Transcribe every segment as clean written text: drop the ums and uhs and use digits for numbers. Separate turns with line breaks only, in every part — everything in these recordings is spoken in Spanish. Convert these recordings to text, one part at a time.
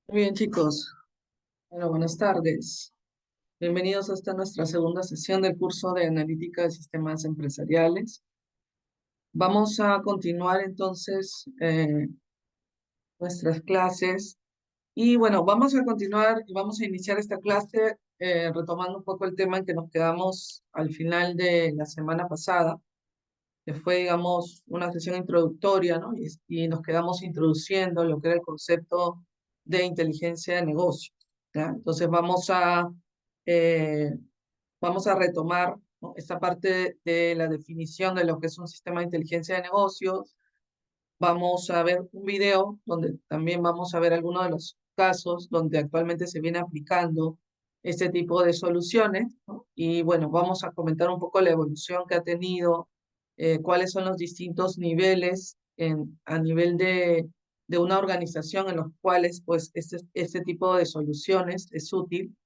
Muy bien, chicos. Bueno, buenas tardes. Bienvenidos a esta nuestra segunda sesión del curso de Analítica de Sistemas Empresariales. Vamos a continuar entonces nuestras clases y bueno, vamos a continuar y vamos a iniciar esta clase retomando un poco el tema en que nos quedamos al final de la semana pasada, que fue, digamos, una sesión introductoria, ¿no? Y nos quedamos introduciendo lo que era el concepto de inteligencia de negocios, ¿ya? Entonces eh, vamos a retomar, ¿no?, esta parte de la definición de lo que es un sistema de inteligencia de negocios. Vamos a ver un video donde también vamos a ver algunos de los casos donde actualmente se viene aplicando este tipo de soluciones, ¿no? Y bueno, vamos a comentar un poco la evolución que ha tenido, cuáles son los distintos niveles a nivel de una organización en los cuales pues este tipo de soluciones es útil,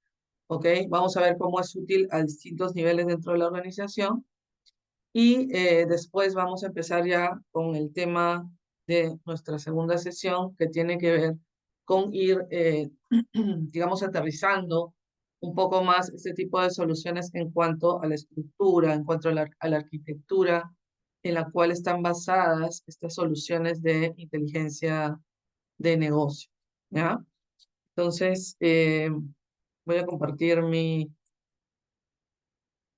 ¿ok? Vamos a ver cómo es útil a distintos niveles dentro de la organización y después vamos a empezar ya con el tema de nuestra segunda sesión, que tiene que ver con ir, digamos, aterrizando un poco más este tipo de soluciones en cuanto a la estructura, en cuanto a la arquitectura en la cual están basadas estas soluciones de inteligencia de negocio, ¿ya? Entonces, voy a compartir mi,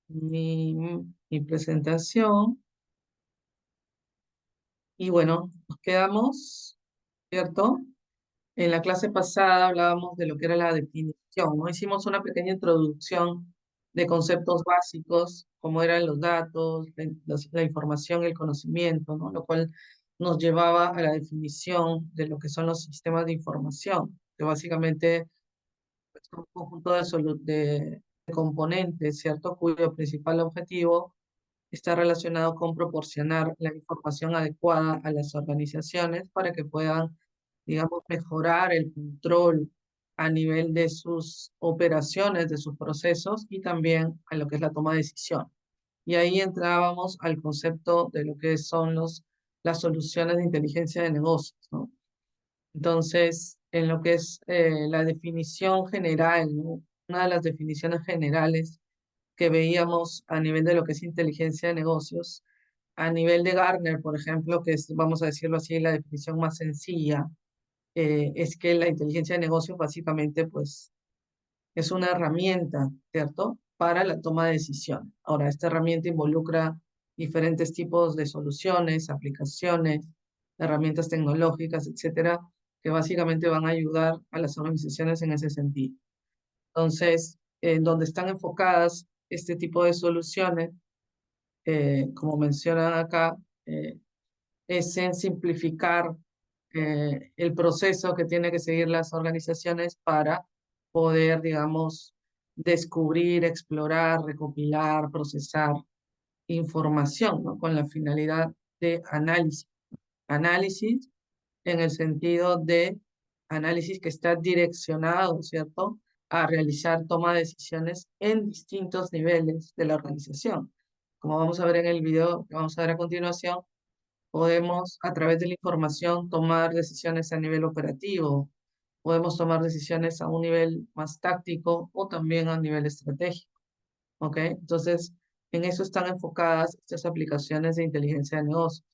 mi presentación. Y bueno, nos quedamos, ¿cierto? En la clase pasada hablábamos de lo que era la definición, ¿no? Hicimos una pequeña introducción de conceptos básicos, como eran los datos, la información, el conocimiento, ¿no? Lo cual nos llevaba a la definición de lo que son los sistemas de información, que básicamente es un conjunto de componentes, ¿cierto? Cuyo principal objetivo está relacionado con proporcionar la información adecuada a las organizaciones para que puedan, digamos, mejorar el control a nivel de sus operaciones, de sus procesos y también a lo que es la toma de decisión. Y ahí entrábamos al concepto de lo que son las soluciones de inteligencia de negocios, ¿no? Entonces, en lo que es la definición general, ¿no? Una de las definiciones generales que veíamos a nivel de lo que es inteligencia de negocios, a nivel de Gartner, por ejemplo, que es, vamos a decirlo así, la definición más sencilla, es que la inteligencia de negocios básicamente pues es una herramienta, ¿cierto?, para la toma de decisiones. Ahora, esta herramienta involucra diferentes tipos de soluciones, aplicaciones, herramientas tecnológicas, etcétera, que básicamente van a ayudar a las organizaciones en ese sentido. Entonces, en donde están enfocadas este tipo de soluciones, como mencionan acá, es en simplificar el proceso que tiene que seguir las organizaciones para poder, digamos, descubrir, explorar, recopilar, procesar información, ¿no? Con la finalidad de análisis. Análisis en el sentido de análisis que está direccionado, ¿cierto?, a realizar toma de decisiones en distintos niveles de la organización. Como vamos a ver en el video que vamos a ver a continuación, podemos a través de la información tomar decisiones a nivel operativo, podemos tomar decisiones a un nivel más táctico o también a nivel estratégico, ¿ok? Entonces, en eso están enfocadas estas aplicaciones de inteligencia de negocios.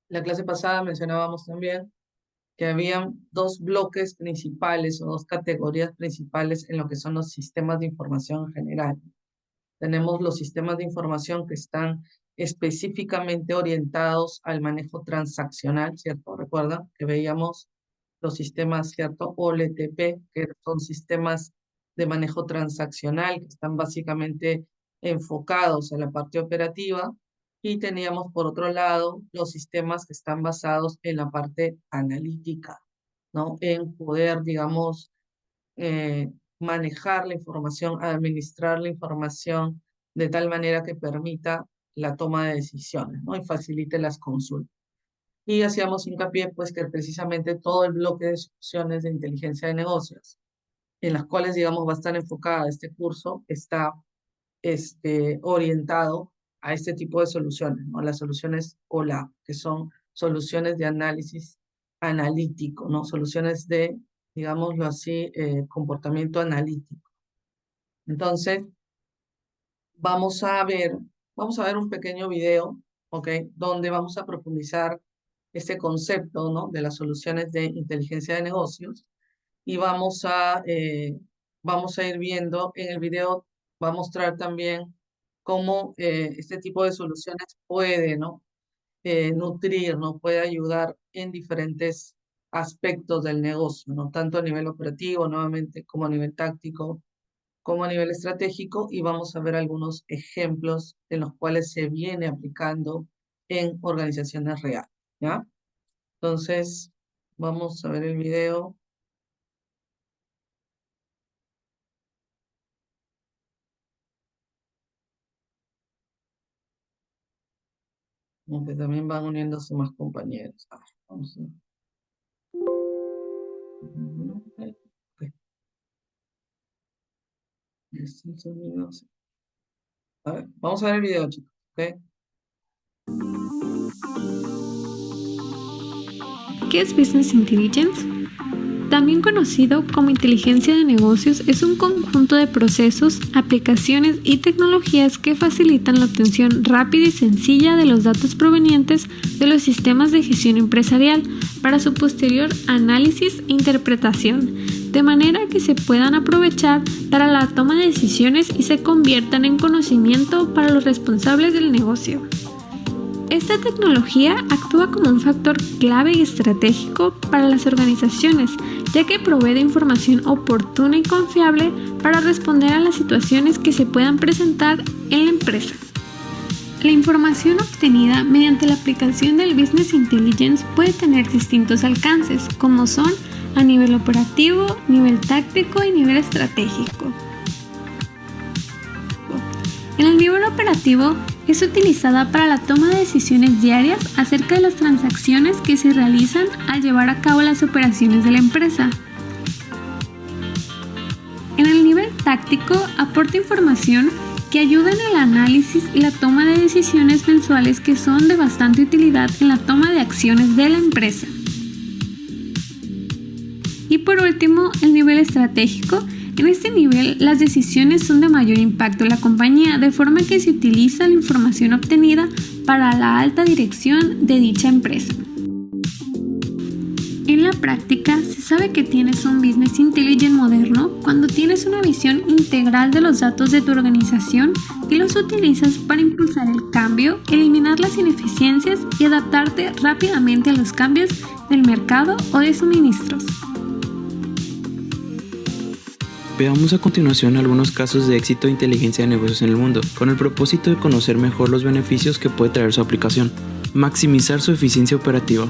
La clase pasada mencionábamos también que habían dos bloques principales o dos categorías principales en lo que son los sistemas de información en general. Tenemos los sistemas de información que están específicamente orientados al manejo transaccional, ¿cierto? Recuerda que veíamos los sistemas, ¿cierto? OLTP, que son sistemas de manejo transaccional, que están básicamente enfocados a la parte operativa. Y teníamos, por otro lado, los sistemas que están basados en la parte analítica, ¿no? En poder, digamos, eh, manejar la información, administrar la información de tal manera que permita la toma de decisiones, ¿no? Y facilite las consultas. Y hacíamos hincapié, pues, que precisamente todo el bloque de soluciones de inteligencia de negocios, en las cuales, digamos, va a estar enfocada este curso, está orientado a este tipo de soluciones, ¿no? Las soluciones OLA, que son soluciones de análisis analítico, ¿no? Soluciones de digámoslo así, comportamiento analítico. Entonces, vamos a ver, vamos a ver un pequeño video, ¿ok? Donde vamos a profundizar este concepto, ¿no? De las soluciones de inteligencia de negocios y vamos a ir viendo en el video, va a mostrar también cómo este tipo de soluciones puede, ¿no? Nutrir, ¿no? Puede ayudar en diferentes aspectos del negocio, ¿no? Tanto a nivel operativo, nuevamente, como a nivel táctico, como a nivel estratégico, y vamos a ver algunos ejemplos en los cuales se viene aplicando en organizaciones reales, ¿ya? Entonces, vamos a ver el video, aunque también van uniéndose más compañeros. A ver, vamos a ver. Ok, Estos Unidos. A ver, vamos a ver el video, chicos, ¿ok?
¿Qué es Business Intelligence? También conocido como inteligencia de negocios, es un conjunto de procesos, aplicaciones y tecnologías que facilitan la obtención rápida y sencilla de los datos provenientes de los sistemas de gestión empresarial para su posterior análisis e interpretación, de manera que se puedan aprovechar para la toma de decisiones y se conviertan en conocimiento para los responsables del negocio. Esta tecnología actúa como un factor clave y estratégico para las organizaciones, ya que provee de información oportuna y confiable para responder a las situaciones que se puedan presentar en la empresa. La información obtenida mediante la aplicación del Business Intelligence puede tener distintos alcances, como son a nivel operativo, nivel táctico y nivel estratégico. En el nivel operativo, es utilizada para la toma de decisiones diarias acerca de las transacciones que se realizan al llevar a cabo las operaciones de la empresa. En el nivel táctico, aporta información que ayuda en el análisis y la toma de decisiones mensuales que son de bastante utilidad en la toma de acciones de la empresa. Y por último, el nivel estratégico. En este nivel, las decisiones son de mayor impacto en la compañía, de forma que se utiliza la información obtenida para la alta dirección de dicha empresa. En la práctica, se sabe que tienes un Business Intelligence moderno cuando tienes una visión integral de los datos de tu organización y los utilizas para impulsar el cambio, eliminar las ineficiencias y adaptarte rápidamente a los cambios del mercado o de suministros.
Veamos a continuación algunos casos de éxito de inteligencia de negocios en el mundo, con el propósito de conocer mejor los beneficios que puede traer su aplicación. Maximizar su eficiencia operativa.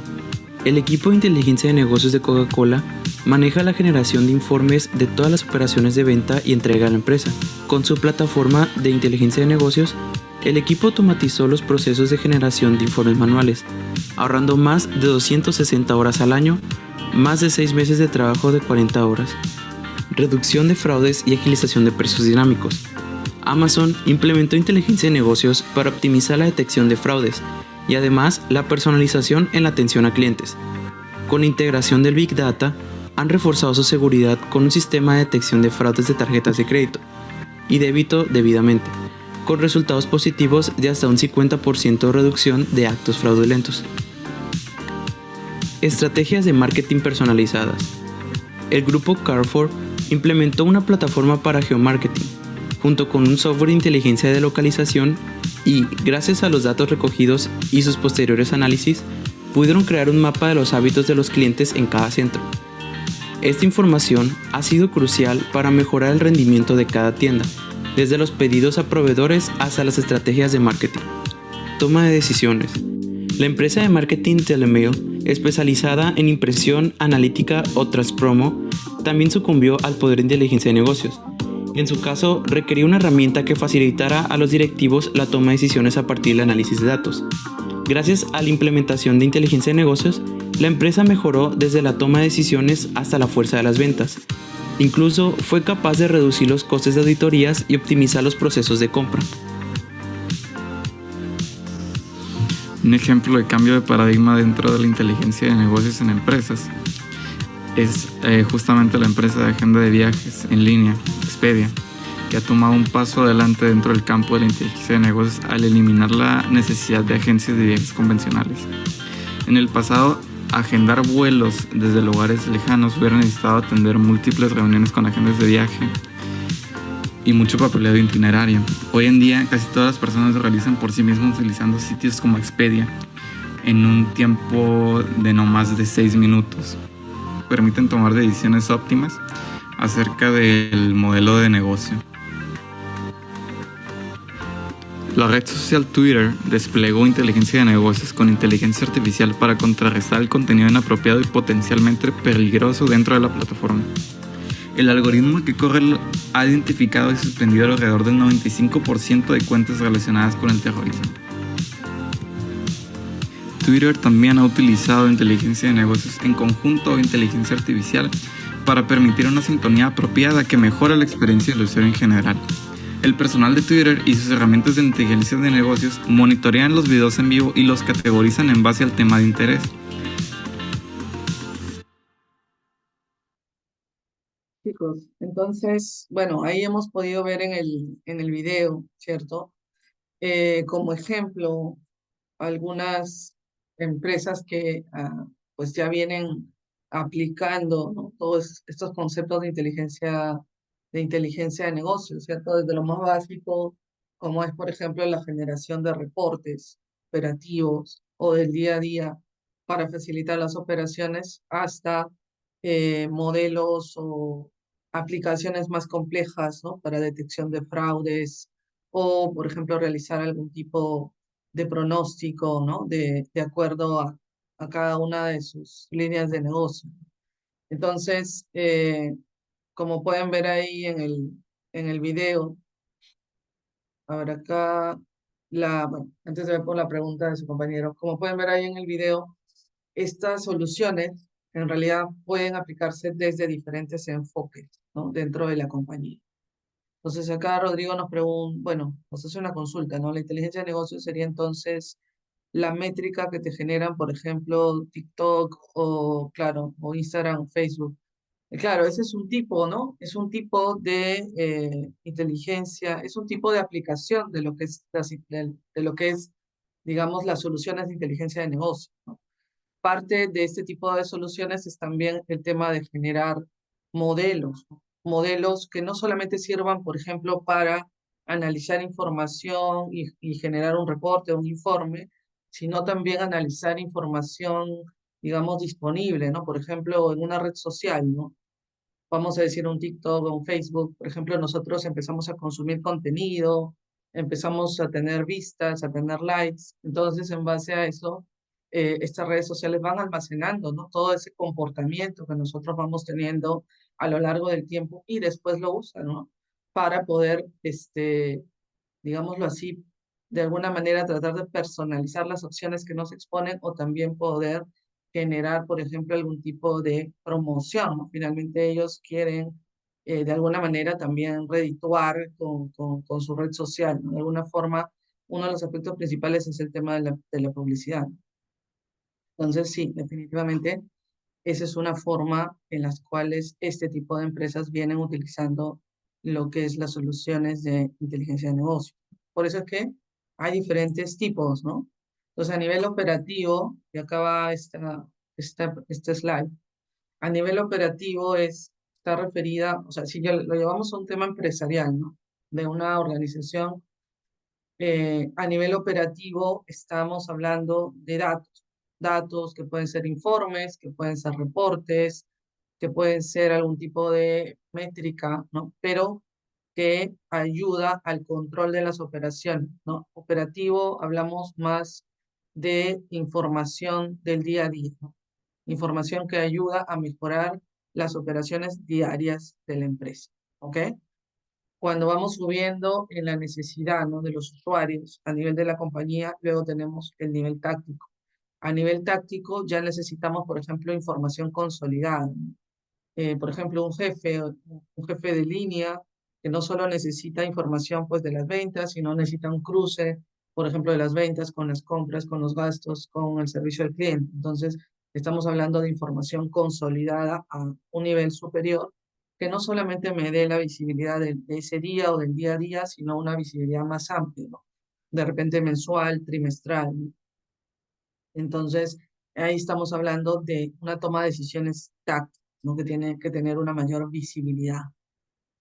El equipo de inteligencia de negocios de Coca-Cola maneja la generación de informes de todas las operaciones de venta y entrega a la empresa. Con su plataforma de inteligencia de negocios, el equipo automatizó los procesos de generación de informes manuales, ahorrando más de 260 horas al año, más de 6 meses de trabajo de 40 horas. Reducción de fraudes y agilización de precios dinámicos. Amazon implementó inteligencia de negocios para optimizar la detección de fraudes y además la personalización en la atención a clientes. Con la integración del Big Data, han reforzado su seguridad con un sistema de detección de fraudes de tarjetas de crédito y débito debidamente, con resultados positivos de hasta un 50% de reducción de actos fraudulentos. Estrategias de marketing personalizadas. El grupo Carrefour implementó una plataforma para geomarketing, junto con un software de inteligencia de localización y, gracias a los datos recogidos y sus posteriores análisis, pudieron crear un mapa de los hábitos de los clientes en cada centro. Esta información ha sido crucial para mejorar el rendimiento de cada tienda, desde los pedidos a proveedores hasta las estrategias de marketing. Toma de decisiones. La empresa de marketing Telemail, especializada en impresión analítica o transpromo, también sucumbió al poder de inteligencia de negocios. En su caso, requería una herramienta que facilitara a los directivos la toma de decisiones a partir del análisis de datos. Gracias a la implementación de inteligencia de negocios, la empresa mejoró desde la toma de decisiones hasta la fuerza de las ventas. Incluso fue capaz de reducir los costes de auditorías y optimizar los procesos de compra.
Un ejemplo de cambio de paradigma dentro de la inteligencia de negocios en empresas es justamente la empresa de agenda de viajes en línea, Expedia, que ha tomado un paso adelante dentro del campo de la inteligencia de negocios al eliminar la necesidad de agencias de viajes convencionales. En el pasado, agendar vuelos desde lugares lejanos hubiera necesitado atender múltiples reuniones con agentes de viaje y mucho papeleo de itinerario. Hoy en día, casi todas las personas lo realizan por sí mismos utilizando sitios como Expedia en un tiempo de no más de 6 minutos. Permiten tomar decisiones óptimas acerca del modelo de negocio. La red social Twitter desplegó inteligencia de negocios con inteligencia artificial para contrarrestar el contenido inapropiado y potencialmente peligroso dentro de la plataforma. El algoritmo que corre ha identificado y suspendido alrededor del 95% de cuentas relacionadas con el terrorismo. Twitter también ha utilizado inteligencia de negocios en conjunto o inteligencia artificial para permitir una sintonía apropiada que mejore la experiencia del usuario en general. El personal de Twitter y sus herramientas de inteligencia de negocios monitorean los videos en vivo y los categorizan en base al tema de interés.
Chicos, entonces, bueno, ahí hemos podido ver en el video, ¿cierto? Como ejemplo, algunas empresas que pues ya vienen aplicando, ¿no? Todos estos conceptos de inteligencia de negocios, ¿cierto? Desde lo más básico, como es, por ejemplo, la generación de reportes operativos o del día a día para facilitar las operaciones, hasta modelos o aplicaciones más complejas, ¿no? Para detección de fraudes o, por ejemplo, realizar algún tipo de pronóstico, ¿no? De acuerdo a cada una de sus líneas de negocio. Entonces, como pueden ver ahí en el video, ahora acá, bueno, antes de ver por la pregunta de su compañero, como pueden ver ahí en el video, estas soluciones en realidad pueden aplicarse desde diferentes enfoques, ¿no? Dentro de la compañía. Entonces acá Rodrigo nos pregunta, bueno, nos hace una consulta, ¿no? La inteligencia de negocios sería entonces la métrica que te generan, por ejemplo, TikTok o, claro, o Instagram o Facebook. Claro, ese es un tipo, ¿no? Es un tipo de inteligencia, es un tipo de aplicación de lo que es, de lo que es, digamos, las soluciones de inteligencia de negocio, ¿no? Parte de este tipo de soluciones es también el tema de generar modelos, ¿no? Modelos que no solamente sirvan, por ejemplo, para analizar información y generar un reporte o un informe, sino también analizar información, digamos, disponible, ¿no? Por ejemplo, en una red social, ¿no? Vamos a decir un TikTok o un Facebook, por ejemplo, nosotros empezamos a consumir contenido, empezamos a tener vistas, a tener likes, entonces en base a eso, estas redes sociales van almacenando, ¿no? Todo ese comportamiento que nosotros vamos teniendo a lo largo del tiempo y después lo usan, ¿no? Para poder, digámoslo así, de alguna manera tratar de personalizar las opciones que nos exponen o también poder generar, por ejemplo, algún tipo de promoción, ¿no? Finalmente ellos quieren de alguna manera también redituar con su red social, ¿no? De alguna forma, uno de los aspectos principales es el tema de la publicidad. Entonces, sí, definitivamente, esa es una forma en las cuales este tipo de empresas vienen utilizando lo que es las soluciones de inteligencia de negocio. Por eso es que hay diferentes tipos, ¿no? Entonces, a nivel operativo, y acá va este slide, a nivel operativo está referida, o sea, si ya lo llevamos a un tema empresarial, ¿no? De una organización, a nivel operativo estamos hablando de datos, datos que pueden ser informes, que pueden ser reportes, que pueden ser algún tipo de métrica, ¿no? Pero que ayuda al control de las operaciones, ¿no? Operativo, hablamos más de información del día a día, ¿no? Información que ayuda a mejorar las operaciones diarias de la empresa, ¿ok? Cuando vamos subiendo en la necesidad, ¿no? De los usuarios a nivel de la compañía, luego tenemos el nivel táctico. A nivel táctico ya necesitamos, por ejemplo, información consolidada, ¿no? Por ejemplo, un jefe de línea que no solo necesita información pues de las ventas, sino necesita un cruce, por ejemplo, de las ventas con las compras, con los gastos, con el servicio al cliente. Entonces, Estamos hablando de información consolidada a un nivel superior, que no solamente me dé la visibilidad de ese día o del día a día, sino una visibilidad más amplia, ¿no? De repente mensual, trimestral, ¿no? Entonces, ahí estamos hablando de una toma de decisiones tácticas, ¿no? Que tiene que tener una mayor visibilidad.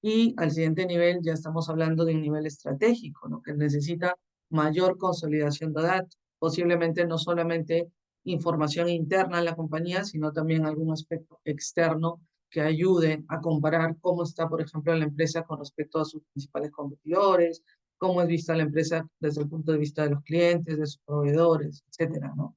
Y al siguiente nivel ya estamos hablando de un nivel estratégico, ¿no? Que necesita mayor consolidación de datos, posiblemente no solamente información interna en la compañía, sino también algún aspecto externo que ayude a comparar cómo está, por ejemplo, la empresa con respecto a sus principales competidores, cómo es vista la empresa desde el punto de vista de los clientes, de sus proveedores, etcétera, ¿no?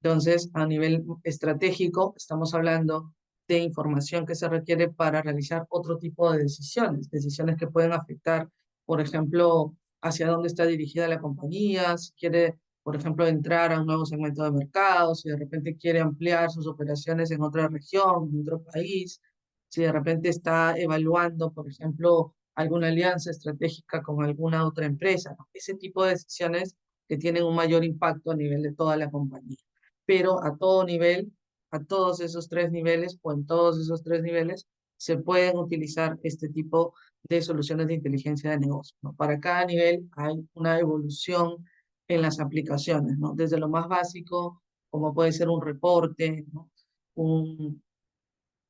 Entonces, a nivel estratégico, estamos hablando de información que se requiere para realizar otro tipo de decisiones, decisiones que pueden afectar, por ejemplo, hacia dónde está dirigida la compañía, si quiere, por ejemplo, entrar a un nuevo segmento de mercado, si de repente quiere ampliar sus operaciones en otra región, en otro país, si de repente está evaluando, por ejemplo, alguna alianza estratégica con alguna otra empresa, ¿no? Ese tipo de decisiones que tienen un mayor impacto a nivel de toda la compañía, pero a todo nivel, a todos esos tres niveles o en todos esos tres niveles, se pueden utilizar este tipo de soluciones de inteligencia de negocio, ¿no? Para cada nivel hay una evolución en las aplicaciones, ¿no? Desde lo más básico, como puede ser un reporte, ¿no? Un,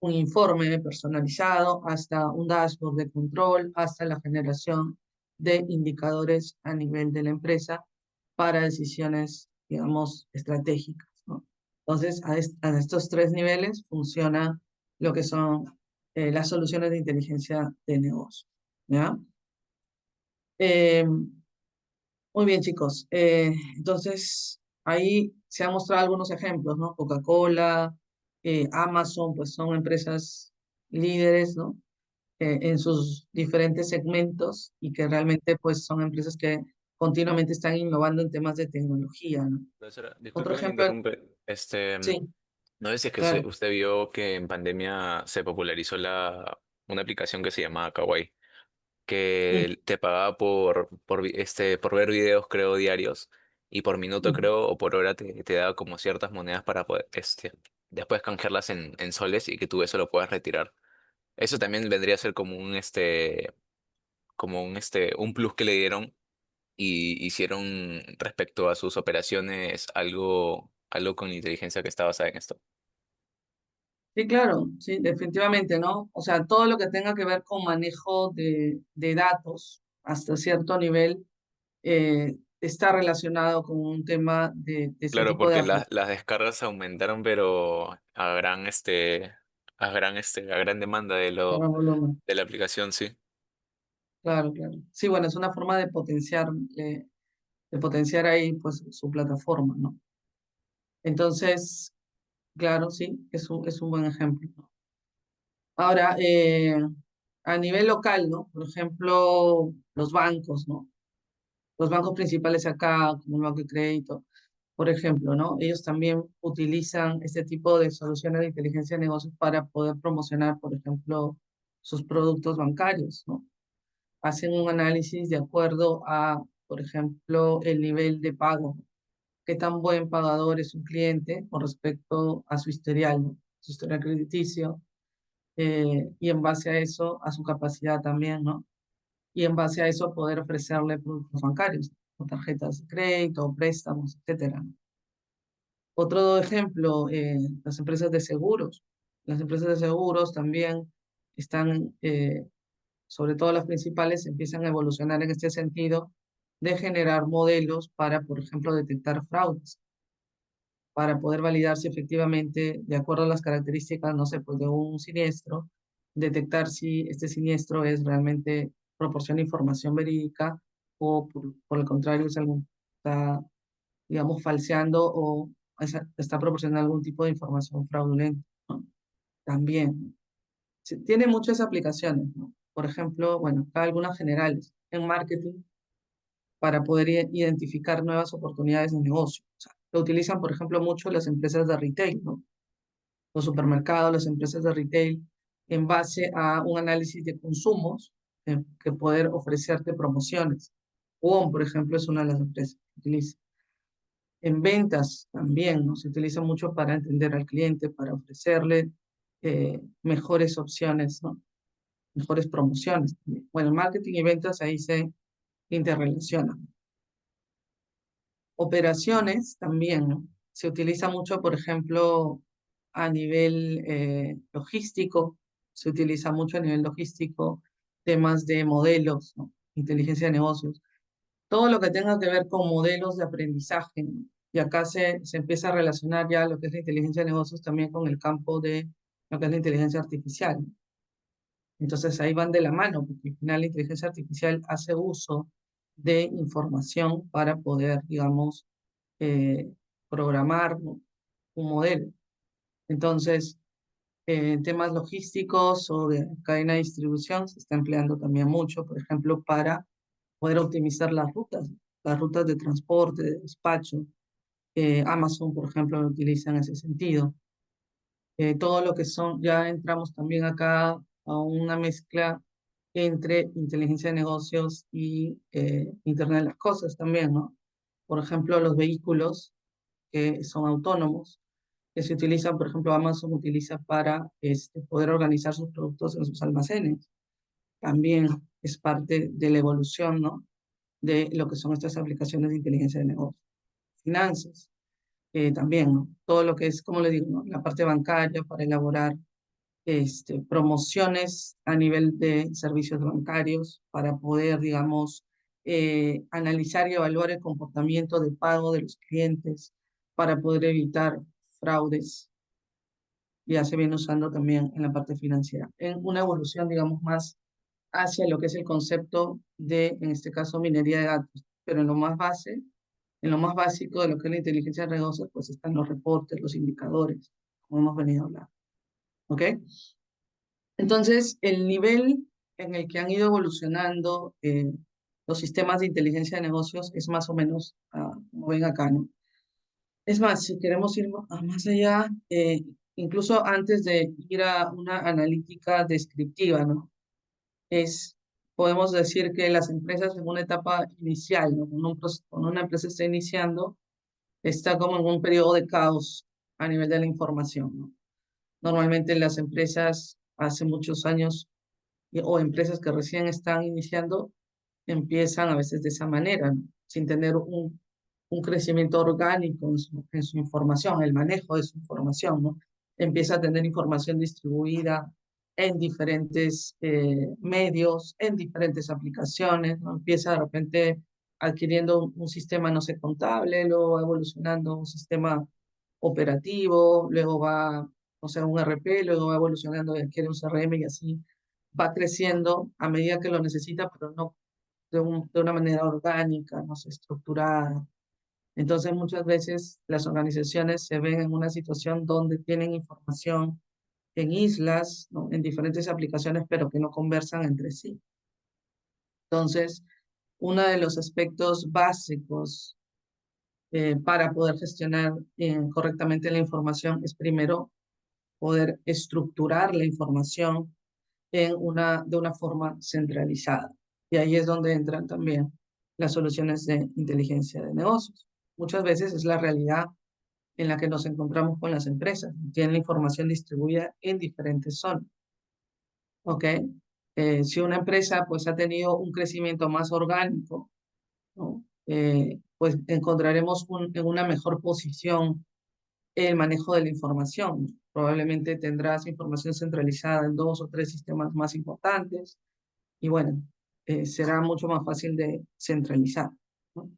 un informe personalizado, hasta un dashboard de control, hasta la generación de indicadores a nivel de la empresa para decisiones, digamos, estratégicas, ¿no? Entonces, a estos tres niveles funciona lo que son las soluciones de inteligencia de negocio, ¿ya? Eh, muy bien, chicos. Entonces, ahí se han mostrado algunos ejemplos, ¿no? Coca-Cola, Amazon, pues son empresas líderes, ¿no? En sus diferentes segmentos y que realmente, pues, son empresas que continuamente están innovando en temas de tecnología, ¿no?
Profesora,
Otro
disculpe que le
ejemplo,
interrumpe.
sí,
No sé si es que
claro.
usted vio que en pandemia se popularizó una aplicación que se llamaba Kawaii,
Sí,
que te pagaba por ver videos, creo, diarios, y por minuto,
ujú.
creo, o por hora te daba como ciertas monedas para poder, después canjearlas en soles y que tú eso lo puedas retirar. Eso también vendría a ser un plus que le dieron y hicieron respecto a sus operaciones algo con inteligencia que está basada en esto.
Sí, claro, sí, definitivamente, ¿no? O sea, todo lo que tenga que ver con manejo de datos hasta cierto nivel está relacionado con un tema de este
Claro,
tipo de
porque
aplicaciones
las descargas aumentaron, pero a gran demanda
para volumen.
de la aplicación, sí.
Claro, claro. Sí, bueno, es una forma de potenciar ahí pues su plataforma, ¿no? Entonces, claro, sí, es un buen ejemplo, ¿no? Ahora, a nivel local, ¿no? Por ejemplo, los bancos, ¿no? Los bancos principales acá, como el Banco de Crédito, por ejemplo, ¿no? Ellos también utilizan este tipo de soluciones de inteligencia de negocios para poder promocionar, por ejemplo, sus productos bancarios, ¿no? Hacen un análisis de acuerdo a, por ejemplo, el nivel de pago, qué tan buen pagador es un cliente con respecto a su historial, ¿no? Su historial crediticio, y en base a eso, a su capacidad también, ¿no? Y en base a eso poder ofrecerle productos bancarios, o tarjetas de crédito, o préstamos, etcétera, ¿no? Otro ejemplo, las empresas de seguros. Las empresas de seguros también están, sobre todo las principales, empiezan a evolucionar en este sentido de generar modelos para, por ejemplo, detectar fraudes, para poder validar si efectivamente, de acuerdo a las características, no sé, pues de un siniestro, detectar si este siniestro es realmente proporciona información verídica o por el contrario es algún, está, digamos, falseando o está proporcionando algún tipo de información fraudulenta, ¿no? También. Sí, tiene muchas aplicaciones, ¿no? Por ejemplo, bueno, acá algunas generales en marketing para poder identificar nuevas oportunidades de negocio. O sea, lo utilizan, por ejemplo, mucho las empresas de retail, ¿no? Los supermercados, las empresas de retail, en base a un análisis de consumos, que poder ofrecerte promociones. ON, por ejemplo, es una de las empresas que utiliza. En ventas también, ¿no? Se utiliza mucho para entender al cliente, para ofrecerle mejores opciones, ¿no? Mejores promociones también. Bueno, marketing y ventas ahí se interrelacionan. Operaciones también, ¿no? Se utiliza mucho, por ejemplo, a nivel logístico, se utiliza mucho a nivel logístico temas de modelos, ¿no? Inteligencia de negocios, todo lo que tenga que ver con modelos de aprendizaje, ¿no? Y acá se empieza a relacionar ya lo que es la inteligencia de negocios también con el campo de lo que es la inteligencia artificial, ¿no? Entonces ahí van de la mano, porque al final la inteligencia artificial hace uso de información para poder, digamos, eh, programar, ¿no? Un modelo. Entonces, en temas logísticos o de cadena de distribución se está empleando también mucho, por ejemplo, para poder optimizar las rutas de transporte, de despacho. Amazon, por ejemplo, lo utiliza en ese sentido. Todo lo que son, ya entramos también acá a una mezcla entre inteligencia de negocios y Internet de las cosas también, ¿no? Por ejemplo, los vehículos que son autónomos, que se utilizan, por ejemplo, Amazon utiliza para poder organizar sus productos en sus almacenes. También es parte de la evolución, ¿no? De lo que son estas aplicaciones de inteligencia de negocio. Finanzas, también, ¿no? Todo lo que es, como le digo, ¿no? La parte bancaria para elaborar promociones a nivel de servicios bancarios para poder, digamos, analizar y evaluar el comportamiento de pago de los clientes para poder evitar fraudes. Ya se viene usando también en la parte financiera, en una evolución, digamos, más hacia lo que es el concepto de, en este caso, minería de datos, pero en lo más básico de lo que es la inteligencia de negocios, pues están los reportes, los indicadores, como hemos venido hablando. ¿Ok? Entonces, el nivel en el que han ido evolucionando los sistemas de inteligencia de negocios es más o menos, como ven acá, ¿no? Es más, si queremos ir más allá, incluso antes de ir a una analítica descriptiva, ¿no? Podemos decir que las empresas en una etapa inicial, ¿no? Cuando una empresa está iniciando, está como en un periodo de caos a nivel de la información, ¿no? Normalmente las empresas hace muchos años o empresas que recién están iniciando empiezan a veces de esa manera, ¿no? Sin tener un crecimiento orgánico en su información, el manejo de su información, ¿no? Empieza a tener información distribuida en diferentes medios, en diferentes aplicaciones, ¿no? Empieza de repente adquiriendo un sistema, no sé, contable, luego va evolucionando un sistema operativo, luego va, o sea, un RP, luego va evolucionando y adquiere un CRM y así va creciendo a medida que lo necesita, pero no de una manera orgánica, no sé, estructurada. Entonces, muchas veces las organizaciones se ven en una situación donde tienen información en islas, ¿no? En diferentes aplicaciones, pero que no conversan entre sí. Entonces, uno de los aspectos básicos para poder gestionar correctamente la información es primero poder estructurar la información de una forma centralizada. Y ahí es donde entran también las soluciones de inteligencia de negocios. Muchas veces es la realidad en la que nos encontramos con las empresas. Tienen la información distribuida en diferentes zonas. ¿Ok? Si una empresa pues ha tenido un crecimiento más orgánico, ¿no? Pues encontraremos en una mejor posición el manejo de la información. Probablemente tendrás información centralizada en 2 o 3 sistemas más importantes y bueno, será mucho más fácil de centralizar, ¿no?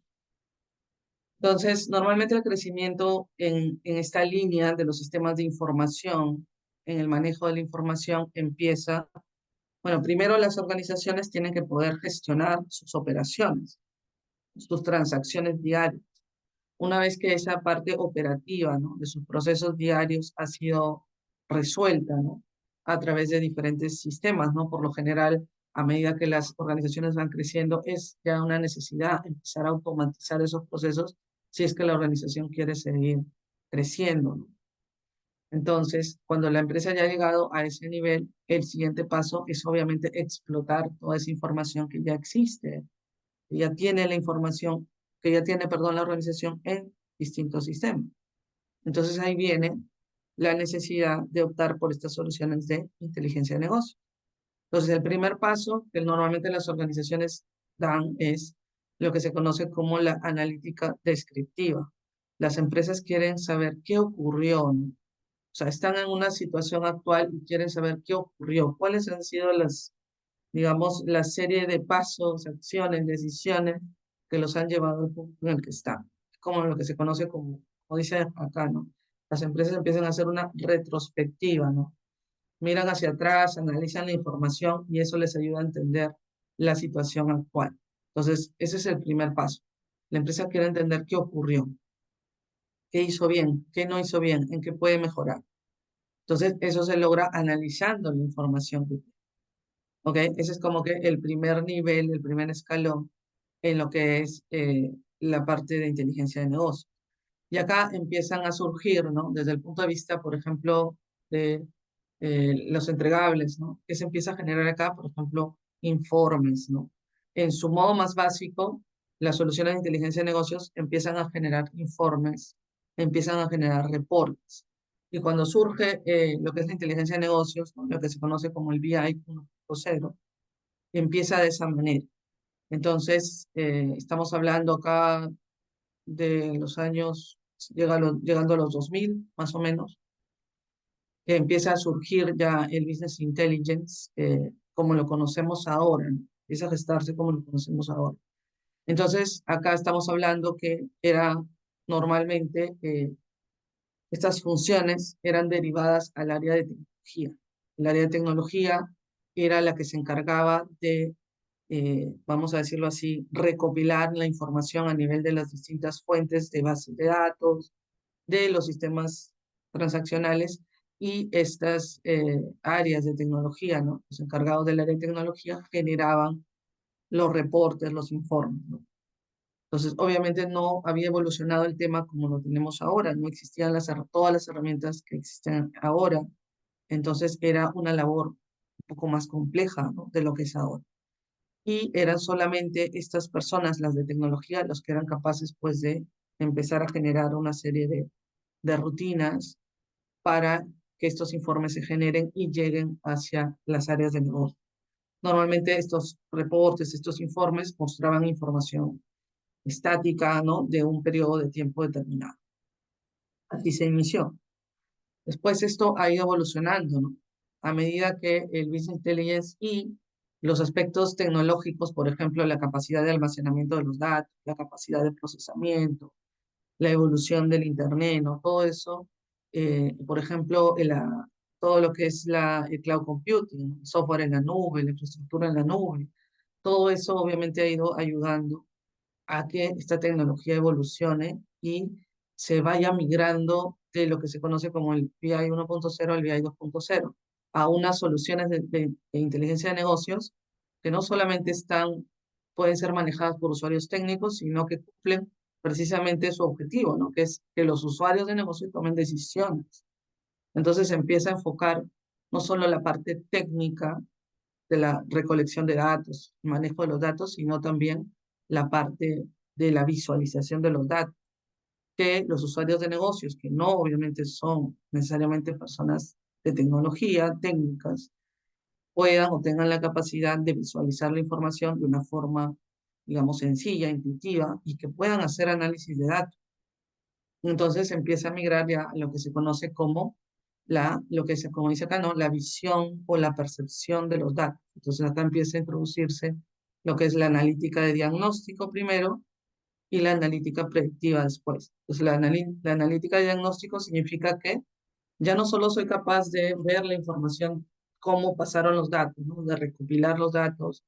Entonces, normalmente el crecimiento en esta línea de los sistemas de información, en el manejo de la información, empieza, bueno, primero las organizaciones tienen que poder gestionar sus operaciones, sus transacciones diarias. Una vez que esa parte operativa, ¿no? De sus procesos diarios ha sido resuelta, ¿no? A través de diferentes sistemas, ¿no? Por lo general, a medida que las organizaciones van creciendo, es ya una necesidad empezar a automatizar esos procesos si es que la organización quiere seguir creciendo, ¿no? Entonces, cuando la empresa ya ha llegado a ese nivel, el siguiente paso es obviamente explotar toda esa información que ya existe, que ya tiene la información, que ya tiene, perdón, la organización en distintos sistemas. Entonces ahí viene la necesidad de optar por estas soluciones de inteligencia de negocio. Entonces el primer paso que normalmente las organizaciones dan es lo que se conoce como la analítica descriptiva. Las empresas quieren saber qué ocurrió, ¿no? O sea, están en una situación actual y quieren saber qué ocurrió, cuáles han sido las, digamos, la serie de pasos, acciones, decisiones que los han llevado al punto en el que están. Como lo que se conoce como dice acá, ¿no? Las empresas empiezan a hacer una retrospectiva, ¿no? Miran hacia atrás, analizan la información y eso les ayuda a entender la situación actual. Entonces, ese es el primer paso. La empresa quiere entender qué ocurrió, qué hizo bien, qué no hizo bien, en qué puede mejorar. Entonces, eso se logra analizando la información que tiene. ¿Ok? Ese es como que el primer nivel, el primer escalón en lo que es la parte de inteligencia de negocio. Y acá empiezan a surgir, ¿no? Desde el punto de vista, por ejemplo, de los entregables, ¿no? Que se empieza a generar acá, por ejemplo, informes, ¿no? En su modo más básico, las soluciones de inteligencia de negocios empiezan a generar informes, empiezan a generar reportes. Y cuando surge lo que es la inteligencia de negocios, ¿no? Lo que se conoce como el BI 1.0, empieza de esa manera. Entonces, estamos hablando acá de los años, llegando a los 2000, más o menos, que empieza a surgir ya el Business Intelligence como lo conocemos ahora, ¿no? Empieza a gestarse como lo conocemos ahora. Entonces, acá estamos hablando que era normalmente, estas funciones eran derivadas al área de tecnología. El área de tecnología era la que se encargaba de, vamos a decirlo así, recopilar la información a nivel de las distintas fuentes de bases de datos, de los sistemas transaccionales y estas áreas de tecnología, ¿no? Los encargados del área de tecnología generaban los reportes, los informes, ¿no? Entonces, obviamente no había evolucionado el tema como lo tenemos ahora, no existían todas las herramientas que existen ahora, entonces era una labor un poco más compleja, ¿no? De lo que es ahora. Y eran solamente estas personas, las de tecnología, los que eran capaces, pues, de empezar a generar una serie de rutinas para que estos informes se generen y lleguen hacia las áreas de negocio. Normalmente estos reportes, estos informes mostraban información estática, ¿no? De un periodo de tiempo determinado. Así se inició. Después esto ha ido evolucionando, ¿no? A medida que el Business Intelligence y los aspectos tecnológicos, por ejemplo, la capacidad de almacenamiento de los datos, la capacidad de procesamiento, la evolución del Internet, ¿no? Todo eso, por ejemplo, todo lo que es el cloud computing, ¿no? Software en la nube, la infraestructura en la nube, todo eso obviamente ha ido ayudando a que esta tecnología evolucione y se vaya migrando de lo que se conoce como el BI 1.0 al BI 2.0 a unas soluciones de inteligencia de negocios que no solamente pueden ser manejadas por usuarios técnicos, sino que cumplen precisamente su objetivo, ¿no? Que es que los usuarios de negocio tomen decisiones. Entonces se empieza a enfocar no solo la parte técnica de la recolección de datos, manejo de los datos, sino también la parte de la visualización de los datos, que los usuarios de negocios, que no obviamente son necesariamente personas de tecnología, técnicas, puedan o tengan la capacidad de visualizar la información de una forma, digamos, sencilla, intuitiva, y que puedan hacer análisis de datos. Entonces se empieza a migrar ya a lo que se conoce como como dice acá, ¿no? La visión o la percepción de los datos. Entonces acá empieza a introducirse lo que es la analítica de diagnóstico primero y la analítica predictiva después. Entonces la analítica de diagnóstico significa que ya no solo soy capaz de ver la información, cómo pasaron los datos, ¿no? De recopilar los datos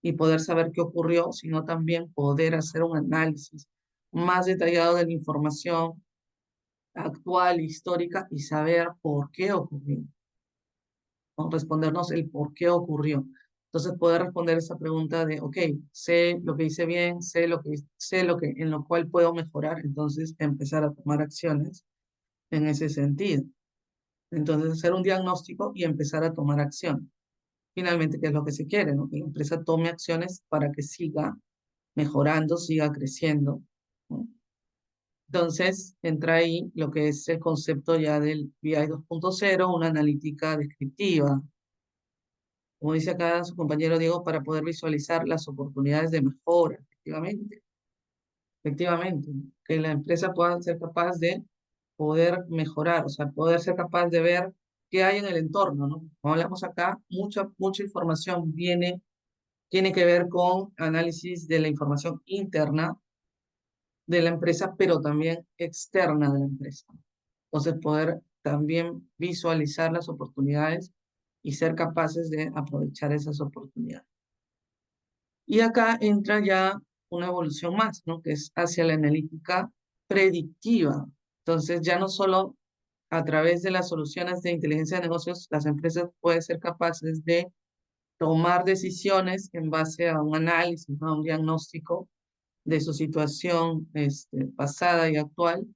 y poder saber qué ocurrió, sino también poder hacer un análisis más detallado de la información actual, histórica, y saber por qué ocurrió, ¿no? Respondernos el por qué ocurrió. Entonces, poder responder esa pregunta de, ok, sé lo que hice bien, en lo cual puedo mejorar, entonces empezar a tomar acciones en ese sentido. Entonces, hacer un diagnóstico y empezar a tomar acción. Finalmente, ¿qué es lo que se quiere, no? Que la empresa tome acciones para que siga mejorando, siga creciendo, ¿no? Entonces, entra ahí lo que es el concepto ya del BI 2.0, una analítica descriptiva. Como dice acá su compañero Diego, para poder visualizar las oportunidades de mejora, efectivamente. Efectivamente, que la empresa pueda ser capaz de poder mejorar, o sea, poder ser capaz de ver qué hay en el entorno, ¿no? Como hablamos acá, mucha información tiene que ver con análisis de la información interna de la empresa, pero también externa de la empresa. Entonces, poder también visualizar las oportunidades y ser capaces de aprovechar esas oportunidades. Y acá entra ya una evolución más, ¿no? Que es hacia la analítica predictiva. Entonces, ya no solo a través de las soluciones de inteligencia de negocios, las empresas pueden ser capaces de tomar decisiones en base a un análisis, ¿no? A un diagnóstico de su situación pasada y actual,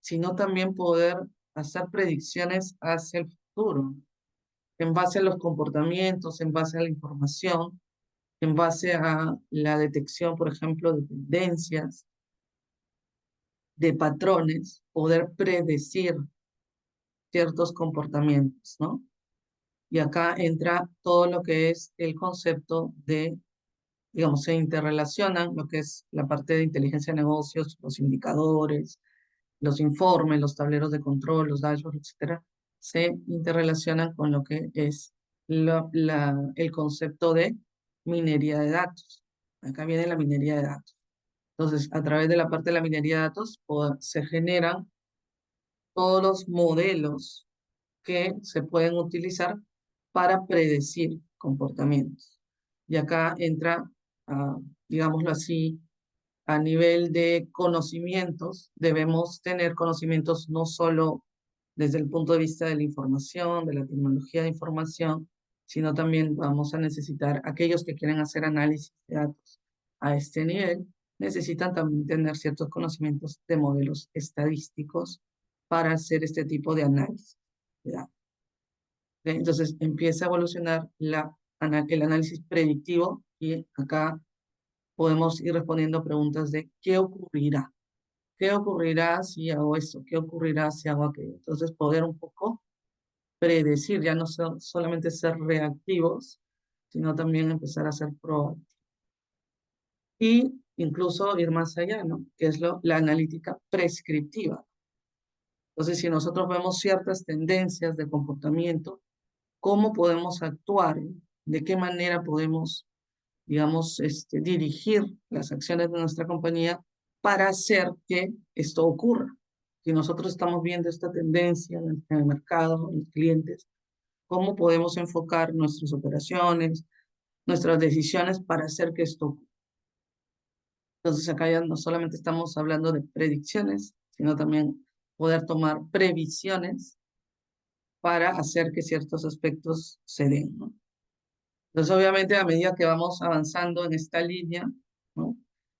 sino también poder hacer predicciones hacia el futuro, en base a los comportamientos, en base a la información, en base a la detección, por ejemplo, de tendencias, de patrones, poder predecir ciertos comportamientos, ¿no? Y acá entra todo lo que es el concepto de, digamos, se interrelacionan lo que es la parte de inteligencia de negocios, los indicadores, los informes, los tableros de control, los dashboards, etcétera, se interrelacionan con lo que es el concepto de minería de datos. Acá viene la minería de datos. Entonces, a través de la parte de la minería de datos se generan todos los modelos que se pueden utilizar para predecir comportamientos. Y acá entra, digámoslo así, a nivel de conocimientos, debemos tener conocimientos no solo desde el punto de vista de la información, de la tecnología de información, sino también vamos a necesitar, aquellos que quieren hacer análisis de datos a este nivel, necesitan también tener ciertos conocimientos de modelos estadísticos para hacer este tipo de análisis de datos. Entonces empieza a evolucionar el análisis predictivo y acá podemos ir respondiendo preguntas de ¿qué ocurrirá? ¿Qué ocurrirá si hago esto? ¿Qué ocurrirá si hago aquello? Entonces, poder un poco predecir, ya no solamente ser reactivos, sino también empezar a ser proactivos. Y incluso ir más allá, ¿no? Que es la analítica prescriptiva. Entonces, si nosotros vemos ciertas tendencias de comportamiento, ¿cómo podemos actuar? ¿De qué manera podemos, digamos, dirigir las acciones de nuestra compañía para hacer que esto ocurra? Si nosotros estamos viendo esta tendencia en el mercado, en los clientes, ¿cómo podemos enfocar nuestras operaciones, nuestras decisiones para hacer que esto ocurra? Entonces acá ya no solamente estamos hablando de predicciones, sino también poder tomar previsiones para hacer que ciertos aspectos se den, ¿no? Entonces, obviamente, a medida que vamos avanzando en esta línea, ¿no?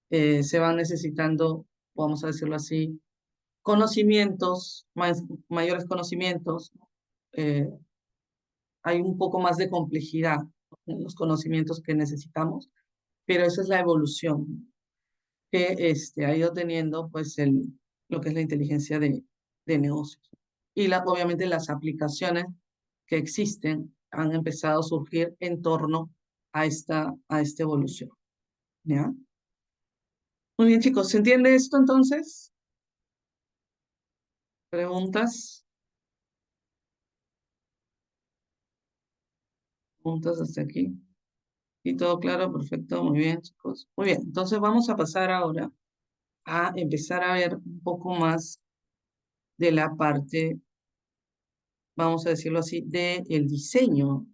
Se van necesitando, vamos a decirlo así, conocimientos, mayores conocimientos, ¿no? Hay un poco más de complejidad, ¿no? En los conocimientos que necesitamos, pero esa es la evolución que ha ido teniendo pues lo que es la inteligencia de negocios. Y obviamente las aplicaciones que existen han empezado a surgir en torno a esta evolución. ¿Ya? Muy bien, chicos, ¿se entiende esto entonces? ¿Preguntas? ¿Preguntas hasta aquí? ¿Y todo claro? Perfecto, muy bien, chicos. Muy bien, entonces vamos a pasar ahora a empezar a ver un poco más de la parte, vamos a decirlo así, del diseño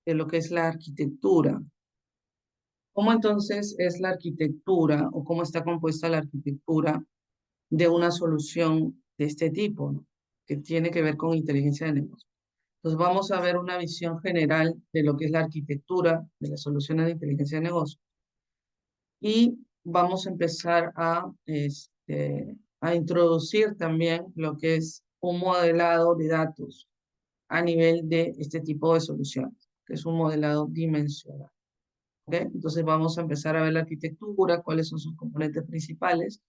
de lo que es la arquitectura. ¿Cómo entonces es la arquitectura o cómo está compuesta la arquitectura de una solución de este tipo, ¿no? Que tiene que ver con inteligencia de negocio? Entonces vamos a ver una visión general de lo que es la arquitectura de las soluciones de inteligencia de negocio y vamos a empezar a introducir también lo que es un modelado de datos a nivel de este tipo de soluciones, que es un modelado dimensional. ¿Okay? Entonces vamos a empezar a ver la arquitectura, cuáles son sus componentes principales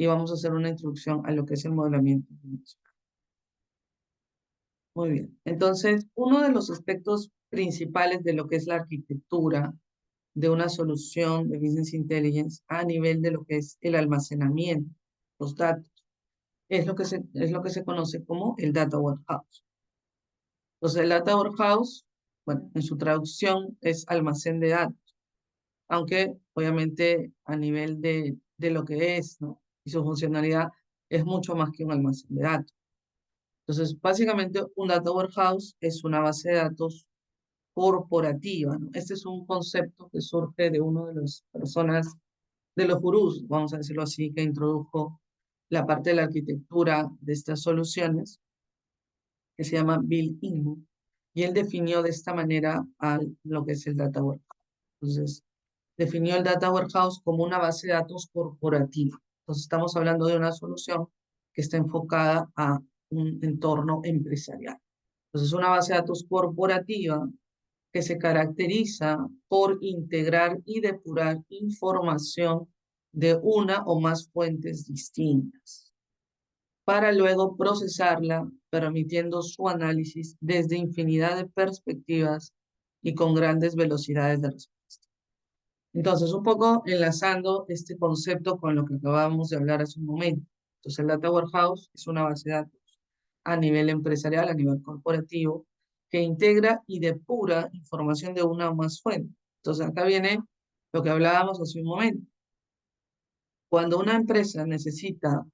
y vamos a hacer una introducción a lo que es el modelamiento dimensional. Muy bien. Entonces, uno de los aspectos principales de lo que es la arquitectura de una solución de Business Intelligence a nivel de lo que es el almacenamiento, los datos, es lo que se conoce como el Data Warehouse. Entonces, el Data Warehouse, bueno, en su traducción es almacén de datos, aunque obviamente a nivel de lo que es, ¿no? Y su funcionalidad es mucho más que un almacén de datos. Entonces, básicamente, un Data Warehouse es una base de datos corporativa, ¿no? Este es un concepto que surge de uno de las personas, de los gurús, vamos a decirlo así, que introdujo la parte de la arquitectura de estas soluciones, que se llama Bill Inman, y él definió de esta manera lo que es el Data Warehouse. Entonces, definió el Data Warehouse como una base de datos corporativa. Entonces, estamos hablando de una solución que está enfocada a un entorno empresarial. Entonces, una base de datos corporativa que se caracteriza por integrar y depurar información de una o más fuentes distintas, para luego procesarla, permitiendo su análisis desde infinidad de perspectivas y con grandes velocidades de respuesta. Entonces, un poco enlazando este concepto con lo que acabábamos de hablar hace un momento. Entonces, el Data Warehouse es una base de datos a nivel empresarial, a nivel corporativo, que integra y depura información de una o más fuentes. Entonces, acá viene lo que hablábamos hace un momento. Cuando una empresa necesita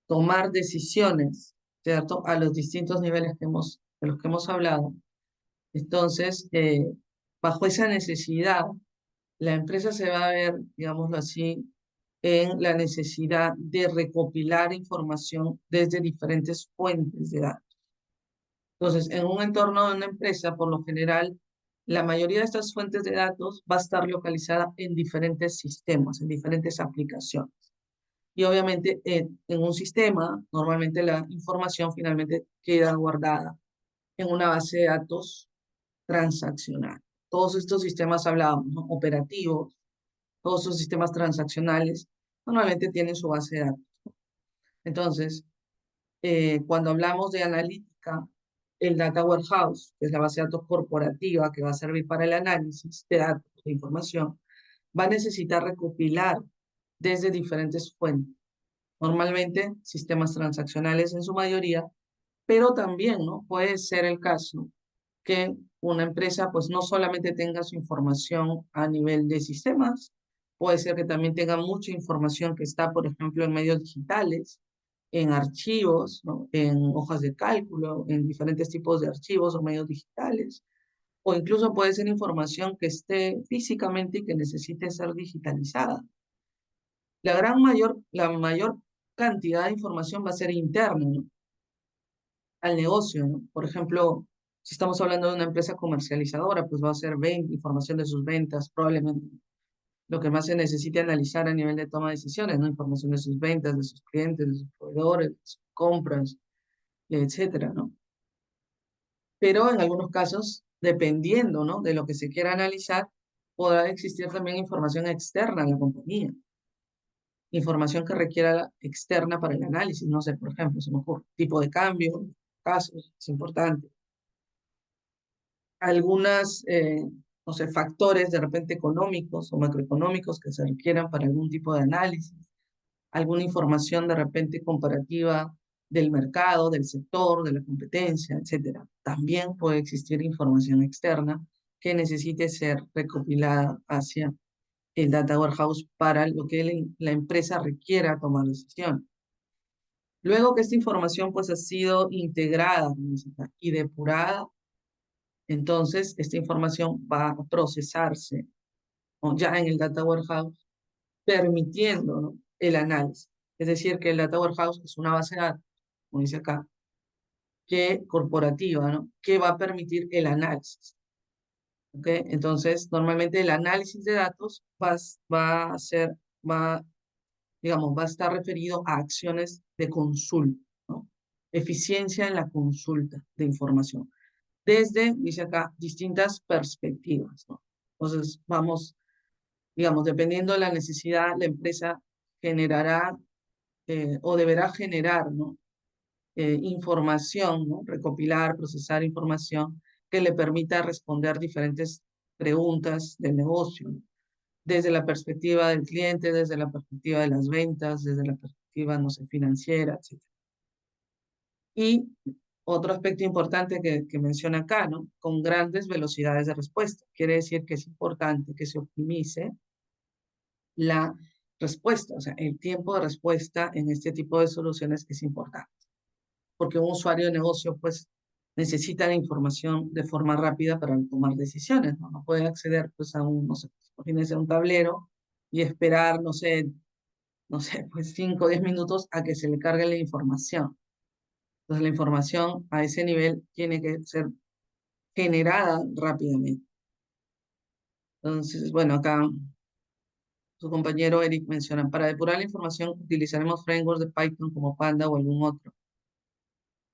tomar decisiones, ¿cierto? A los distintos niveles de los que hemos hablado, entonces, bajo esa necesidad, la empresa se va a ver, digámoslo así, en la necesidad de recopilar información desde diferentes fuentes de datos. Entonces, en un entorno de una empresa, por lo general, la mayoría de estas fuentes de datos va a estar localizada en diferentes sistemas, en diferentes aplicaciones. Y obviamente, en un sistema, normalmente la información finalmente queda guardada en una base de datos transaccional. Todos estos sistemas hablábamos, ¿no? Operativos, todos esos sistemas transaccionales, normalmente tienen su base de datos. Entonces, cuando hablamos de analítica, el Data Warehouse, que es la base de datos corporativa que va a servir para el análisis de datos, de información, va a necesitar recopilar desde diferentes fuentes. Normalmente, sistemas transaccionales en su mayoría, pero también, ¿no? Puede ser el caso que una empresa pues no solamente tenga su información a nivel de sistemas, puede ser que también tenga mucha información que está, por ejemplo, en medios digitales, en archivos, ¿no? En hojas de cálculo, en diferentes tipos de archivos o medios digitales, o incluso puede ser información que esté físicamente y que necesite ser digitalizada. La mayor cantidad de información va a ser interna, ¿no? Al negocio, ¿no? Por ejemplo, si estamos hablando de una empresa comercializadora, pues va a ser información de sus ventas, probablemente lo que más se necesite analizar a nivel de toma de decisiones, ¿no? Información de sus ventas, de sus clientes, de sus proveedores, de sus compras, etcétera, ¿no? Pero en algunos casos, dependiendo, ¿no? De lo que se quiera analizar, podrá existir también información externa a la compañía, información que requiera externa para el análisis, no sé, por ejemplo, se me ocurre, tipo de cambio, casos, es importante. Algunas, no sé, factores de repente económicos o macroeconómicos que se requieran para algún tipo de análisis, alguna información de repente comparativa del mercado, del sector, de la competencia, etcétera. También puede existir información externa que necesite ser recopilada hacia el Data Warehouse para lo que la empresa requiera tomar decisión. Luego que esta información pues ha sido integrada y depurada, entonces esta información va a procesarse, ¿no? Ya en el Data Warehouse, permitiendo, ¿no? El análisis. Es decir, que el Data Warehouse es una base de datos, como dice acá, que corporativa, ¿no? Que va a permitir el análisis. ¿Ok? Entonces, normalmente el análisis de datos va a ser, digamos, va a estar referido a acciones de consulta, ¿no? Eficiencia en la consulta de información. Desde, dice acá, distintas perspectivas, ¿no? Entonces, vamos, digamos, dependiendo de la necesidad, la empresa generará o deberá generar, ¿no? Información, ¿no? Recopilar, procesar información que le permita responder diferentes preguntas del negocio, ¿no? Desde la perspectiva del cliente, desde la perspectiva de las ventas, desde la perspectiva, no sé, financiera, etc. Y otro aspecto importante que menciona acá, ¿no? Con grandes velocidades de respuesta. Quiere decir que es importante que se optimice la respuesta, o sea, el tiempo de respuesta en este tipo de soluciones es importante, porque un usuario de negocio, pues, necesita la información de forma rápida para tomar decisiones, ¿no? No puede acceder, pues, a un, no sé, imagínense un tablero y esperar, no sé, pues 5 o 10 minutos a que se le cargue la información. Entonces, la información a ese nivel tiene que ser generada rápidamente. Entonces, bueno, acá su compañero Eric menciona, para depurar la información utilizaremos frameworks de Python como Panda o algún otro.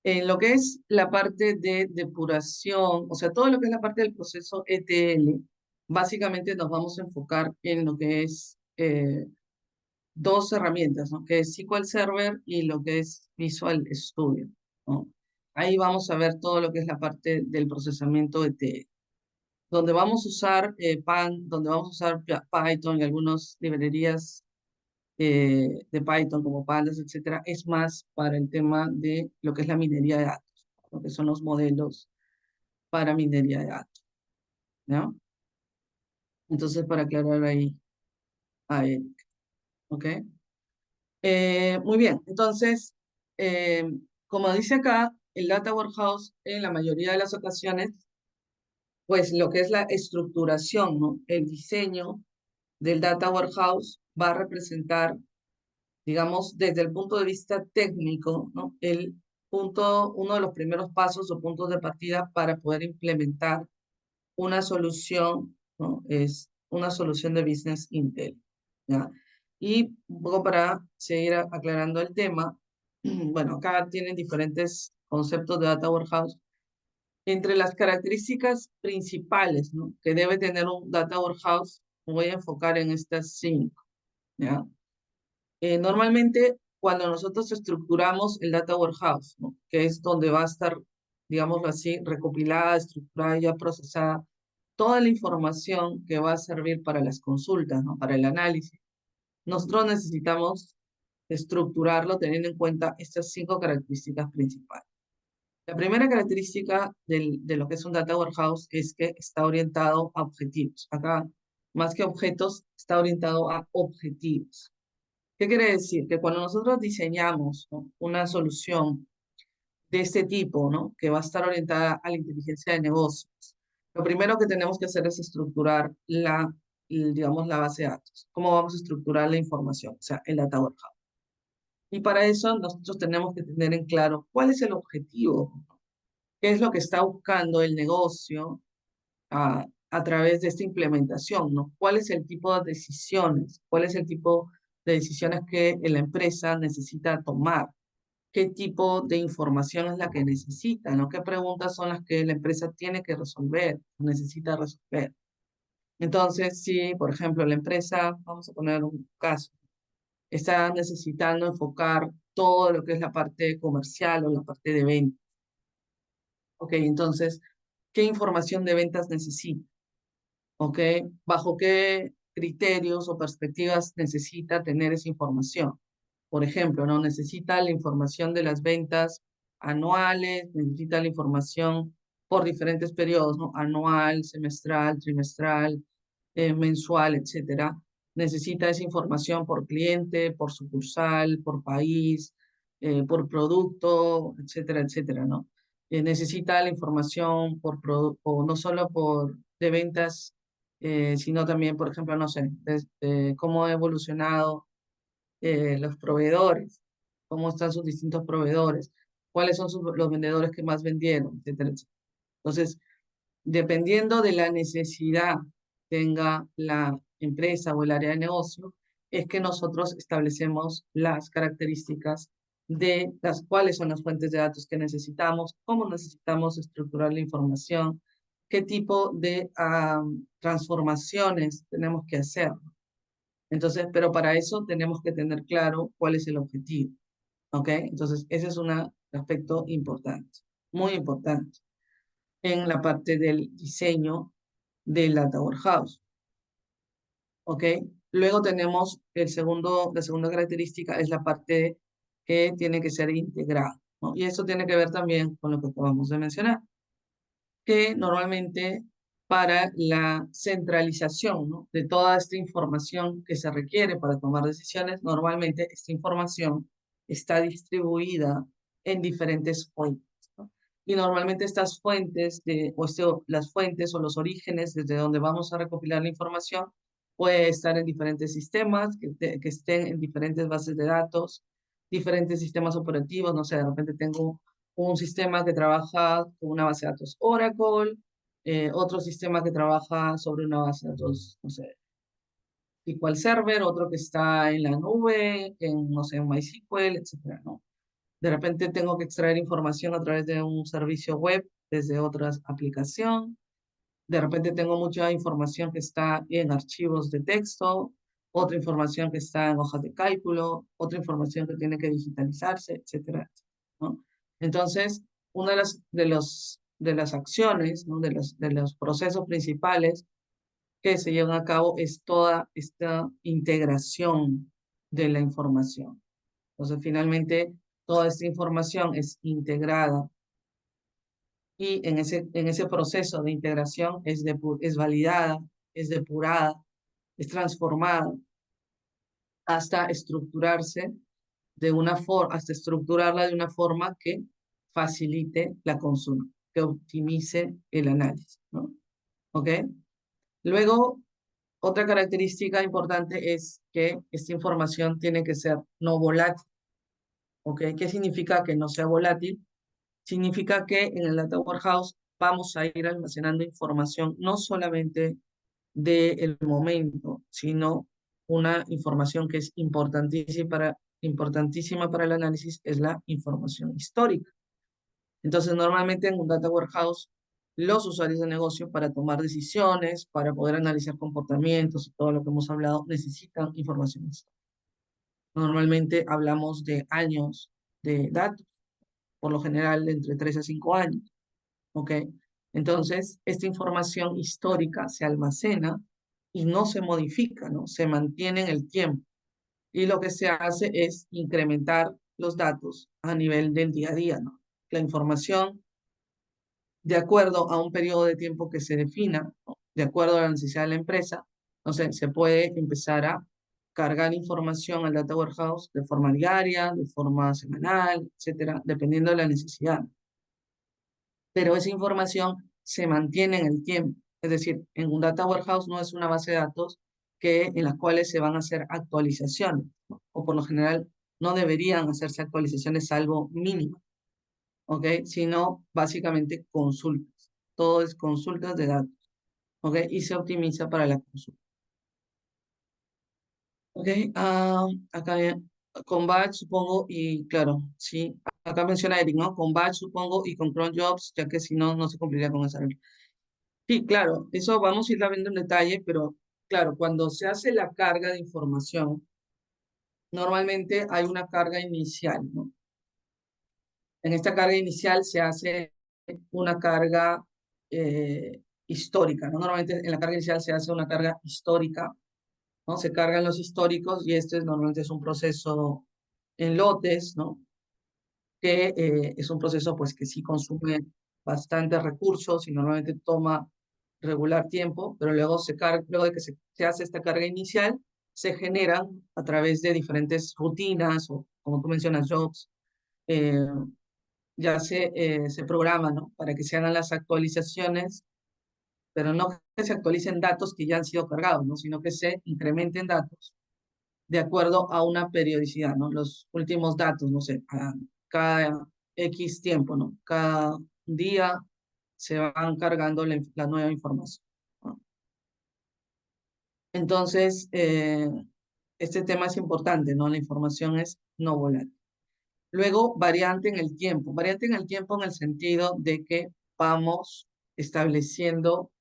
En lo que es la parte de depuración, o sea, todo lo que es la parte del proceso ETL, básicamente nos vamos a enfocar en lo que es dos herramientas, ¿no? Que es SQL Server y lo que es Visual Studio, ¿no? Ahí vamos a ver todo lo que es la parte del procesamiento ETL, donde vamos a usar donde vamos a usar Python y algunas librerías de Python como Pandas, etcétera, es más para el tema de lo que es la minería de datos, lo que son los modelos para minería de datos, ¿no? Entonces, para aclarar ahí a Eric, ¿ok? Muy bien, entonces, eh, como dice acá, el Data Warehouse en la mayoría de las ocasiones, pues lo que es la estructuración, ¿no? El diseño del Data Warehouse va a representar, digamos, desde el punto de vista técnico, ¿no? Uno de los primeros pasos o puntos de partida para poder implementar una solución, ¿no? Es una solución de Business Intel, ¿ya? Y un poco para seguir aclarando el tema, bueno, acá tienen diferentes conceptos de Data Warehouse. Entre las características principales, ¿no? Que debe tener un Data Warehouse, me voy a enfocar en estas 5, ¿ya? Normalmente, cuando nosotros estructuramos el Data Warehouse, ¿no? Que es donde va a estar, digámoslo así, recopilada, estructurada y ya procesada toda la información que va a servir para las consultas, ¿no? Para el análisis. Nosotros necesitamos estructurarlo teniendo en cuenta estas 5 características principales. La primera característica de lo que es un Data Warehouse es que está orientado a objetivos. Acá, más que objetos, está orientado a objetivos. ¿Qué quiere decir? Que cuando nosotros diseñamos, ¿no? Una solución de este tipo, ¿no? Que va a estar orientada a la inteligencia de negocios, lo primero que tenemos que hacer es estructurar digamos, la base de datos. ¿Cómo vamos a estructurar la información? O sea, el data warehouse. Y para eso nosotros tenemos que tener en claro cuál es el objetivo, ¿no? ¿Qué es lo que está buscando el negocio a través de esta implementación, ¿no? ¿Cuál es el tipo de decisiones? ¿Cuál es el tipo de decisiones que la empresa necesita tomar? ¿Qué tipo de información es la que necesita, ¿no? ¿Qué preguntas son las que la empresa tiene que resolver, necesita resolver? Entonces, si, por ejemplo, la empresa, vamos a poner un caso, está necesitando enfocar todo lo que es la parte comercial o la parte de ventas. Ok, entonces, ¿qué información de ventas necesita? ¿Ok? ¿Bajo qué criterios o perspectivas necesita tener esa información? Por ejemplo, ¿no? Necesita la información de las ventas anuales, necesita la información por diferentes periodos, ¿no? Anual, semestral, trimestral, mensual, etcétera. Necesita esa información por cliente, por sucursal, por país, por producto, etcétera, etcétera, ¿no? Necesita la información o no solo de ventas, sino también, por ejemplo, no sé, cómo ha evolucionado los proveedores, cómo están sus distintos proveedores, cuáles son los vendedores que más vendieron, etcétera, etcétera. Entonces, dependiendo de la necesidad que tenga la empresa o el área de negocio, es que nosotros establecemos las características de las cuáles son las fuentes de datos que necesitamos, cómo necesitamos estructurar la información, qué tipo de transformaciones tenemos que hacer. Entonces, pero para eso tenemos que tener claro cuál es el objetivo, ¿ok? Entonces, ese es un aspecto importante, muy importante, en la parte del diseño del Data Warehouse, ¿ok? Luego tenemos la segunda característica es la parte que tiene que ser integrada, ¿no? Y eso tiene que ver también con lo que acabamos de mencionar, que normalmente para la centralización, ¿no?, de toda esta información que se requiere para tomar decisiones, normalmente esta información está distribuida en diferentes fuentes, ¿no? Y normalmente estas fuentes, las fuentes o los orígenes desde donde vamos a recopilar la información, puede estar en diferentes sistemas, que estén en diferentes bases de datos, diferentes sistemas operativos, no sé, de repente tengo un sistema que trabaja con una base de datos Oracle, otro sistema que trabaja sobre una base de datos, no sé, SQL Server, otro que está en la nube, no sé, en MySQL, etcétera, ¿no? De repente tengo que extraer información a través de un servicio web desde otra aplicación. De repente tengo mucha información que está en archivos de texto, otra información que está en hojas de cálculo, otra información que tiene que digitalizarse, etcétera, ¿no? Entonces, una de las acciones, ¿no?, de los procesos principales que se llevan a cabo es toda esta integración de la información. Entonces, finalmente, toda esta información es integrada y en ese proceso de integración es validada, es depurada, es transformada hasta estructurarse hasta estructurarla de una forma que facilite la consulta, que optimice el análisis, ¿no? ¿Ok? Luego, otra característica importante es que esta información tiene que ser no volátil, ¿ok? ¿Qué significa que no sea volátil? Significa que en el Data Warehouse vamos a ir almacenando información no solamente del momento, sino una información que es importantísima para el análisis, es la información histórica. Entonces, normalmente en un Data Warehouse, los usuarios de negocio para tomar decisiones, para poder analizar comportamientos y todo lo que hemos hablado, necesitan información histórica. Normalmente hablamos de años de datos, por lo general de entre 3 a 5 años. ¿Ok? Entonces, esta información histórica se almacena y no se modifica, ¿no? Se mantiene en el tiempo. Y lo que se hace es incrementar los datos a nivel del día a día, ¿no? La información, de acuerdo a un periodo de tiempo que se defina, ¿no?, de acuerdo a la necesidad de la empresa, entonces se puede empezar a cargar información al Data Warehouse de forma diaria, de forma semanal, etcétera, dependiendo de la necesidad, pero esa información se mantiene en el tiempo. Es decir, en un data warehouse no es una base de datos en las cuales se van a hacer actualizaciones, ¿no? O por lo general no deberían hacerse actualizaciones salvo mínimo, ¿ok? Sino básicamente consultas. Todo es consultas de datos, ¿ok? Y se optimiza para la consulta. ¿Ok? Acá con Batch supongo, y claro, sí, acá menciona Eric, ¿no? Con Batch supongo y con cron jobs, ya que si no, no se cumpliría con esa regla. Sí, claro, eso vamos a irla viendo en detalle, pero claro, cuando se hace la carga de información, normalmente hay una carga inicial, ¿no? En esta carga inicial se hace una carga histórica, ¿no? Normalmente en la carga inicial se hace una carga histórica, ¿no? Se cargan los históricos y normalmente es un proceso en lotes, ¿no? Que es un proceso pues que sí consume bastantes recursos y normalmente toma regular tiempo, pero luego de que se hace esta carga inicial, se generan a través de diferentes rutinas o, como tú mencionas, jobs, eh, se programa, ¿no?, para que se hagan las actualizaciones, pero no que se actualicen datos que ya han sido cargados, ¿no?, sino que se incrementen datos de acuerdo a una periodicidad, ¿no? Los últimos datos, no sé, a cada X tiempo, ¿no? Cada día se van cargando la nueva información, ¿no? Entonces, este tema es importante, ¿no? La información es no volátil. Luego, variante en el tiempo. Variante en el tiempo en el sentido de que vamos estableciendo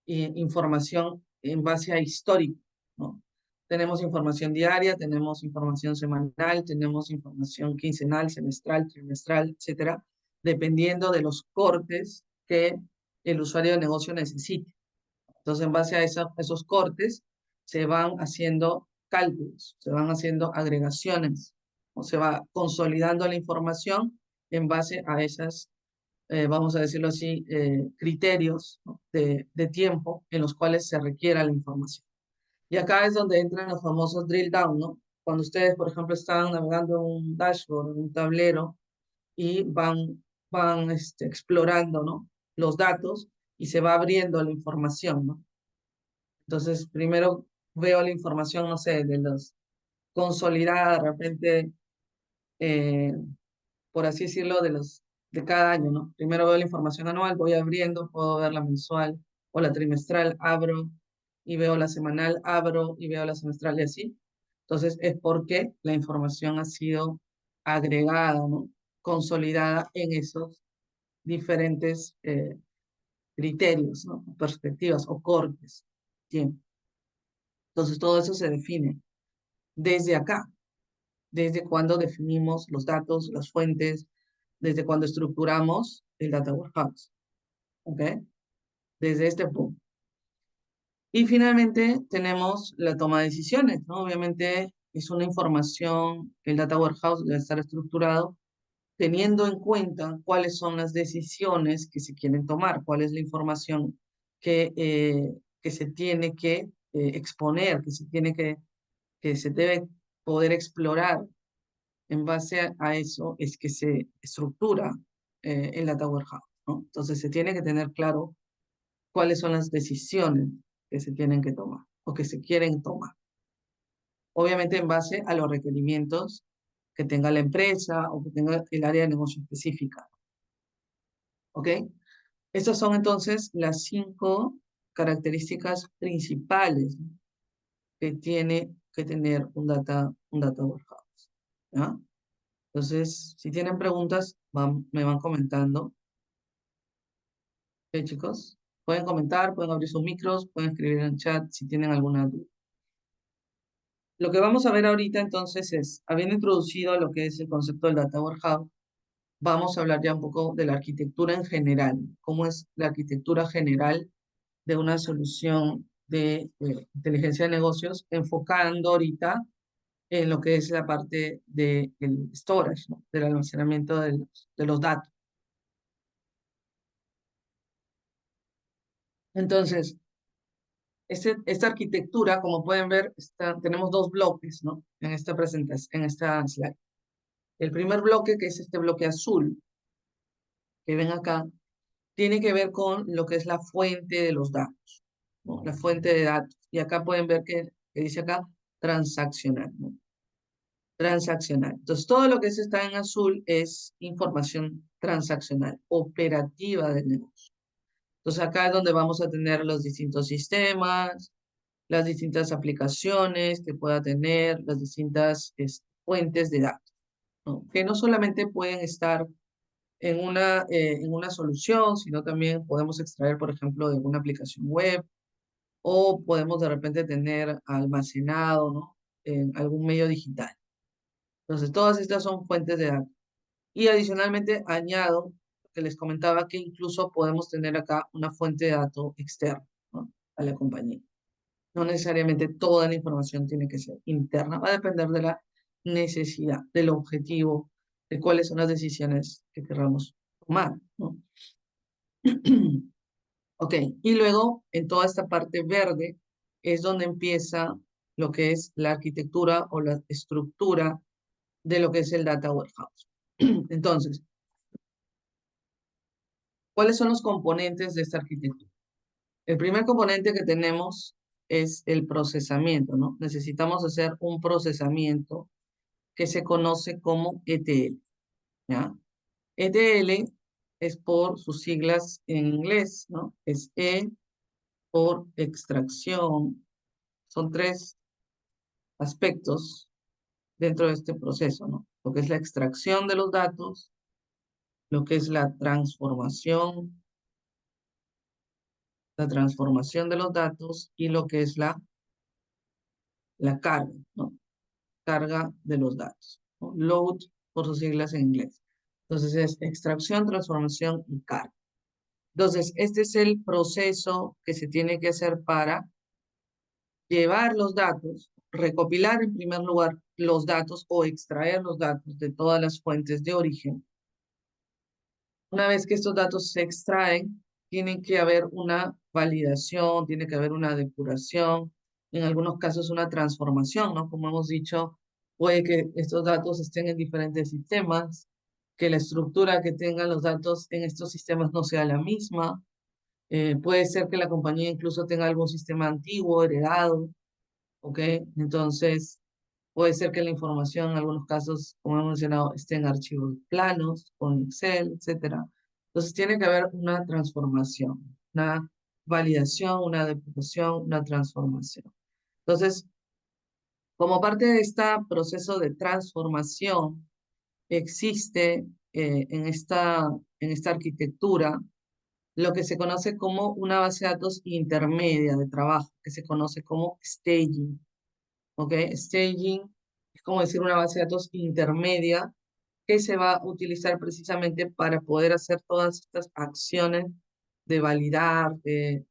información en base a histórico, ¿no? Tenemos información diaria, tenemos información semanal, tenemos información quincenal, semestral, trimestral, etcétera, dependiendo de los cortes que el usuario de negocio necesite. Entonces, en base a esos cortes, se van haciendo cálculos, se van haciendo agregaciones, o se va consolidando la información en base a esas, vamos a decirlo así, criterios, ¿no? de tiempo en los cuales se requiera la información. Y acá es donde entran los famosos drill down, ¿no? Cuando ustedes, por ejemplo, están navegando en un dashboard, en un tablero, y van explorando, ¿no? Los datos y se va abriendo la información, ¿no? Entonces, primero veo la información, no sé, de los consolidada de repente, eh, por así decirlo, de cada año, ¿no? Primero veo la información anual, voy abriendo, puedo ver la mensual o la trimestral, abro y veo la semanal, abro y veo la semestral y así. Entonces, es porque la información ha sido agregada, ¿no? Consolidada en esos diferentes criterios, ¿no? Perspectivas o cortes. Tiempo. Entonces, todo eso se define desde acá, desde cuando definimos los datos, las fuentes, desde cuando estructuramos el Data Warehouse. ¿Ok? Desde este punto. Y finalmente tenemos la toma de decisiones, ¿no? Obviamente es una información, el Data Warehouse debe estar estructurado teniendo en cuenta cuáles son las decisiones que se quieren tomar, cuál es la información que se tiene que exponer, que se debe poder explorar. En base a eso es que se estructura el Data Warehouse, ¿no? Entonces se tiene que tener claro cuáles son las decisiones que se tienen que tomar o que se quieren tomar. Obviamente en base a los requerimientos que tenga la empresa o que tenga el área de negocio específica. ¿Ok? Estas son entonces las 5 características principales, ¿no? Que tiene que tener un data warehouse. ¿Ya? Entonces, si tienen preguntas, me van comentando. ¿Ok, chicos? Pueden comentar, pueden abrir sus micros, pueden escribir en el chat si tienen alguna duda. Lo que vamos a ver ahorita entonces es, habiendo introducido lo que es el concepto del Data Warehouse, vamos a hablar ya un poco de la arquitectura en general, cómo es la arquitectura general de una solución de inteligencia de negocios, enfocando ahorita en lo que es la parte del storage, ¿no? Del almacenamiento de los datos. Entonces, esta arquitectura, como pueden ver, tenemos 2 bloques, ¿no? En esta presentación, en esta slide. El primer bloque, que es este bloque azul, que ven acá, tiene que ver con lo que es la fuente de los datos, ¿no? La fuente de datos. Y acá pueden ver que dice acá transaccional, ¿no? Transaccional. Entonces, todo lo que está en azul es información transaccional, operativa del negocio. Entonces, acá es donde vamos a tener los distintos sistemas, las distintas aplicaciones que pueda tener, las distintas fuentes de datos, ¿no? Que no solamente pueden estar en una solución, sino también podemos extraer, por ejemplo, de una aplicación web o podemos de repente tener almacenado, ¿no? En algún medio digital. Entonces, todas estas son fuentes de datos. Y adicionalmente añado que les comentaba que incluso podemos tener acá una fuente de datos externa, ¿no? A la compañía. No necesariamente toda la información tiene que ser interna, va a depender de la necesidad, del objetivo, de cuáles son las decisiones que queramos tomar, ¿no? Ok, y luego en toda esta parte verde es donde empieza lo que es la arquitectura o la estructura de lo que es el Data Warehouse. Entonces, ¿cuáles son los componentes de esta arquitectura? El primer componente que tenemos es el procesamiento, ¿no? Necesitamos hacer un procesamiento que se conoce como ETL, ¿ya? ETL es por sus siglas en inglés, ¿no? Es E por extracción. Son 3 aspectos dentro de este proceso, ¿no? Lo que es la extracción de los datos, lo que es la transformación de los datos y lo que es la la carga, ¿no? Carga de los datos, ¿no? Load por sus siglas en inglés. Entonces es extracción, transformación y carga. Entonces, este es el proceso que se tiene que hacer para llevar los datos, recopilar en primer lugar los datos o extraer los datos de todas las fuentes de origen. Una vez que estos datos se extraen, tiene que haber una validación, tiene que haber una depuración, en algunos casos una transformación, ¿no? Como hemos dicho, puede que estos datos estén en diferentes sistemas, que la estructura que tengan los datos en estos sistemas no sea la misma. Puede ser que la compañía incluso tenga algún sistema antiguo, heredado, ¿ok? Entonces, puede ser que la información en algunos casos, como hemos mencionado, esté en archivos planos, con Excel, etcétera. Entonces, tiene que haber una transformación, una validación, una depuración, una transformación. Entonces, como parte de este proceso de transformación, existe en esta arquitectura lo que se conoce como una base de datos intermedia de trabajo, que se conoce como staging. ¿Ok? Staging es como decir una base de datos intermedia que se va a utilizar precisamente para poder hacer todas estas acciones de validar, de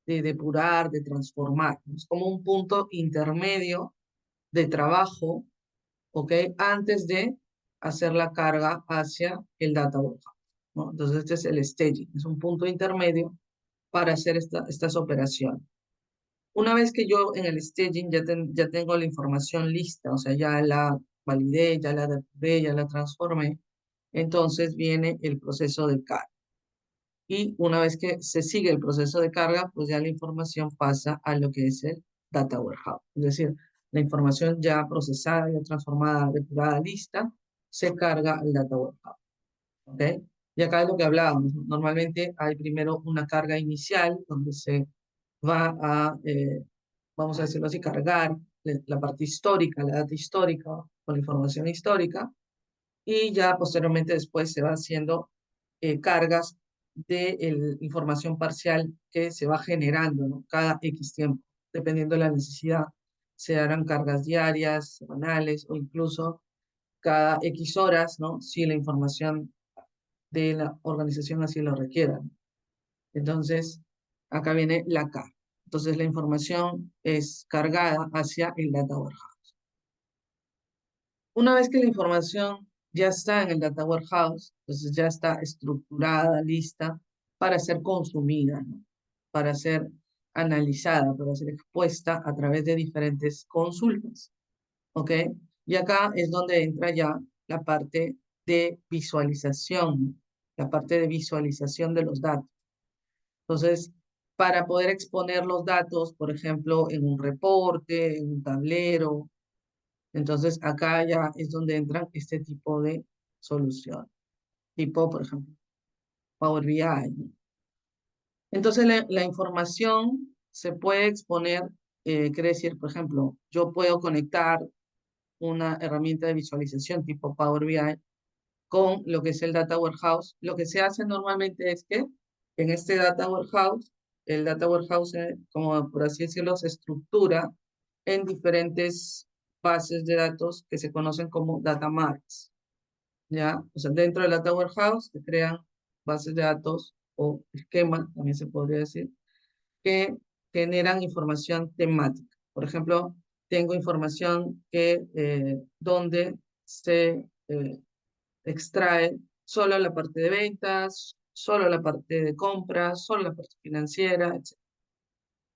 depurar, de transformar. Es como un punto intermedio de trabajo, ¿ok? Antes de hacer la carga hacia el data warehouse, ¿no? Entonces este es el staging, es un punto intermedio para hacer estas operaciones. Una vez que yo en el staging ya tengo la información lista, o sea, ya la validé, ya la depuré, ya la transformé, entonces viene el proceso de carga. Y una vez que se sigue el proceso de carga, pues ya la información pasa a lo que es el data warehouse. Es decir, la información ya procesada, ya transformada, depurada, lista, se carga al data warehouse. ¿Ok? Y acá es lo que hablábamos. Normalmente hay primero una carga inicial donde se va a, vamos a decirlo así, cargar la parte histórica, la data histórica, con la información histórica, y ya posteriormente después se va haciendo cargas de información parcial que se va generando, ¿no? Cada X tiempo, dependiendo de la necesidad. Se harán cargas diarias, semanales o incluso cada X horas, ¿no? Si la información de la organización así lo requiera. Entonces, acá viene la carga. Entonces, la información es cargada hacia el data warehouse. Una vez que la información ya está en el data warehouse, entonces ya está estructurada, lista para ser consumida, ¿no? Para ser analizada, para ser expuesta a través de diferentes consultas. ¿Ok? Y acá es donde entra ya la parte de visualización, la parte de visualización de los datos. Entonces, para poder exponer los datos, por ejemplo, en un reporte, en un tablero, entonces acá ya es donde entran este tipo de solución, tipo, por ejemplo, Power BI, ¿no? Entonces, la información se puede exponer, quiere decir, por ejemplo, yo puedo conectar una herramienta de visualización tipo Power BI con lo que es el Data Warehouse. Lo que se hace normalmente es que en este Data Warehouse, el Data Warehouse, como por así decirlo, se estructura en diferentes bases de datos que se conocen como Data Marts, ¿ya? O sea, dentro del Data Warehouse se crean bases de datos o esquemas, también se podría decir, que generan información temática. Por ejemplo, tengo información donde se extrae solo la parte de ventas, solo la parte de compras, solo la parte financiera, etc.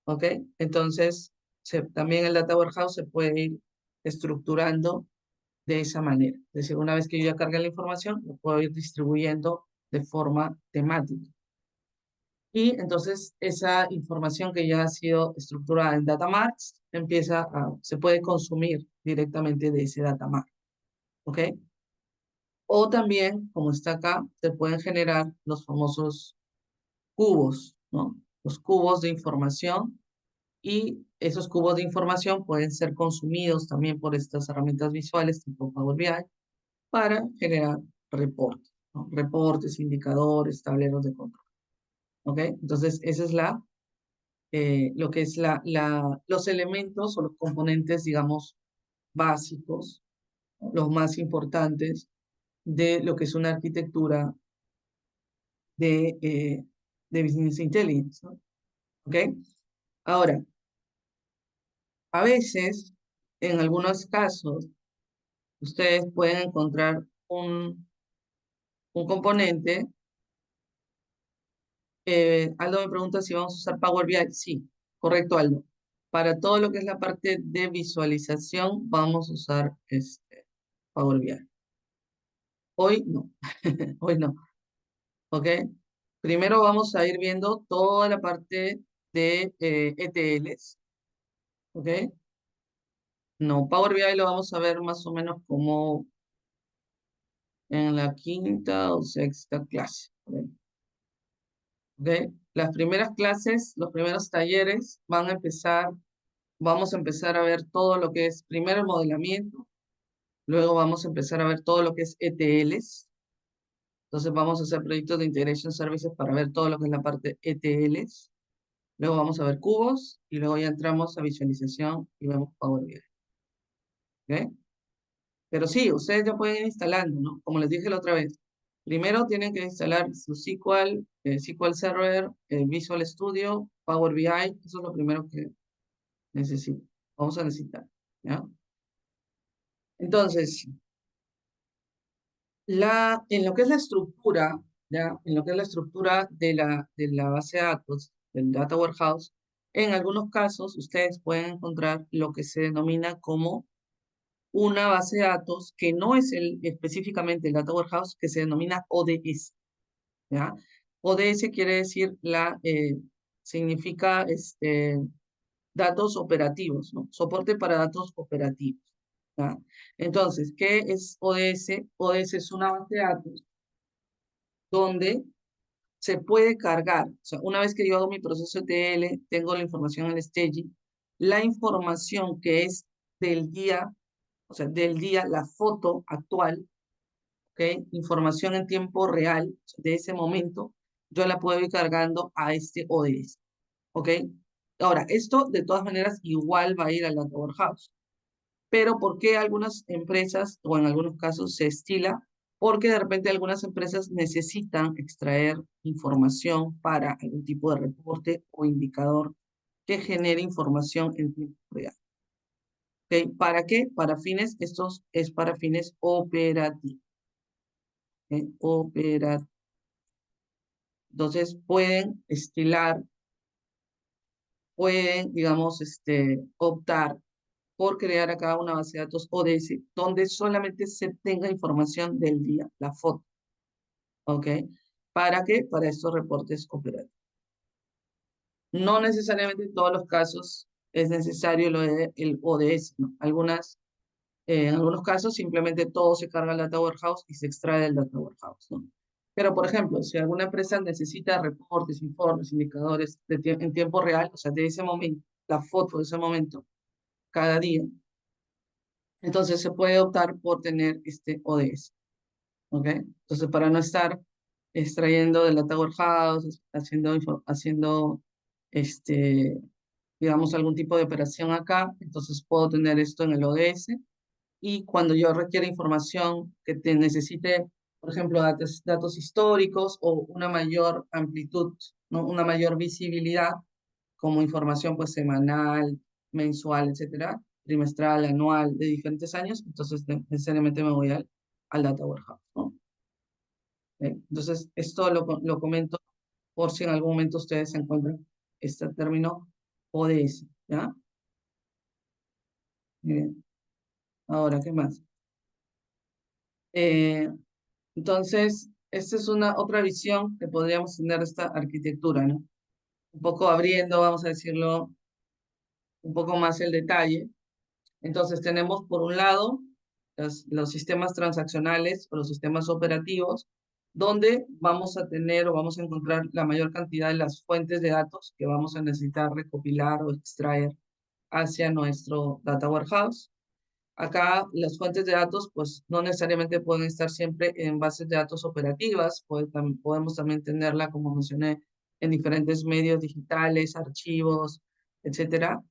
¿Ok? Entonces, también el Data Warehouse se puede ir estructurando de esa manera. Es decir, una vez que yo ya cargué la información, lo puedo ir distribuyendo de forma temática. Y entonces esa información que ya ha sido estructurada en Data Marts se puede consumir directamente de ese Data Mart. ¿Ok? O también, como está acá, se pueden generar los famosos cubos, ¿no? Los cubos de información, y esos cubos de información pueden ser consumidos también por estas herramientas visuales tipo Power BI para generar reportes, ¿no? Reportes, indicadores, tableros de control. ¿Ok? Entonces, esa es la lo que es los elementos o los componentes, digamos, básicos, ¿no? Los más importantes de lo que es una arquitectura de Business Intelligence, ¿no? ¿Ok? Ahora, a veces, en algunos casos, ustedes pueden encontrar un componente. Aldo me pregunta si vamos a usar Power BI. Sí, correcto, Aldo. Para todo lo que es la parte de visualización, vamos a usar Power BI. Hoy no, hoy no, ¿ok? Primero vamos a ir viendo toda la parte de ETLs, ¿ok? No, Power BI lo vamos a ver más o menos como en la quinta o sexta clase, ¿ok? ¿Ok? Las primeras clases, los primeros talleres vamos a empezar a ver todo lo que es primero el modelamiento, luego vamos a empezar a ver todo lo que es ETLs, entonces vamos a hacer proyectos de Integration Services para ver todo lo que es la parte ETLs, luego vamos a ver cubos y luego ya entramos a visualización y vemos Power BI. ¿Ok? Pero sí, ustedes ya pueden ir instalando, ¿no? Como les dije la otra vez, primero tienen que instalar su SQL, SQL Server, Visual Studio, Power BI, eso es lo primero que vamos a necesitar, ¿ya? Entonces, en lo que es la estructura, ¿ya? En lo que es la estructura de la base de datos, del Data Warehouse, en algunos casos ustedes pueden encontrar lo que se denomina como una base de datos que no es específicamente el Data Warehouse, que se denomina ODS, ¿ya? ODS quiere decir significa datos operativos, ¿no? Soporte para datos operativos, ¿ya? Entonces, ¿qué es ODS? ODS es una base de datos donde se puede cargar, o sea, una vez que yo hago mi proceso ETL, tengo la información en el staging, la información que es del día, o sea, del día, la foto actual, ¿ok? Información en tiempo real de ese momento, yo la puedo ir cargando a este ODS, ¿ok? Ahora, esto de todas maneras igual va a ir al Data Warehouse. Pero ¿por qué algunas empresas, o en algunos casos se estila? Porque de repente algunas empresas necesitan extraer información para algún tipo de reporte o indicador que genere información en tiempo real. ¿Ok? ¿Para qué? Para fines, estos es para fines operativos. ¿Ok? Operativos. Entonces pueden digamos, optar por crear acá una base de datos ODS donde solamente se tenga información del día, la foto, ¿ok? ¿Para qué? Para estos reportes operativos. No necesariamente en todos los casos es necesario el ODS, ¿no? En algunos casos simplemente todo se carga al Data Warehouse y se extrae del Data Warehouse, ¿no? Pero, por ejemplo, si alguna empresa necesita reportes, informes, indicadores en tiempo real, o sea, de ese momento, la foto de ese momento, cada día, entonces se puede optar por tener este ODS, ¿ok? Entonces, para no estar extrayendo del Data Warehouse, haciendo este, digamos, algún tipo de operación acá, entonces puedo tener esto en el ODS y cuando yo requiera información que necesite, por ejemplo, datos históricos o una mayor amplitud, ¿no? Una mayor visibilidad, como información pues semanal, mensual, etcétera, trimestral, anual, de diferentes años, entonces necesariamente me voy al Data Warehouse, ¿no? Entonces, esto lo comento por si en algún momento ustedes encuentran este término ODS, ¿ya? Bien. Ahora, ¿qué más? Eh, entonces, esta es otra visión que podríamos tener de esta arquitectura, ¿no? Un poco abriendo, vamos a decirlo, un poco más el detalle. Entonces, tenemos por un lado los sistemas transaccionales o los sistemas operativos, donde vamos a tener o vamos a encontrar la mayor cantidad de las fuentes de datos que vamos a necesitar recopilar o extraer hacia nuestro Data Warehouse. Acá las fuentes de datos, pues no necesariamente pueden estar siempre en bases de datos operativas, podemos también tenerla, como mencioné, en diferentes medios digitales, archivos, etcétera.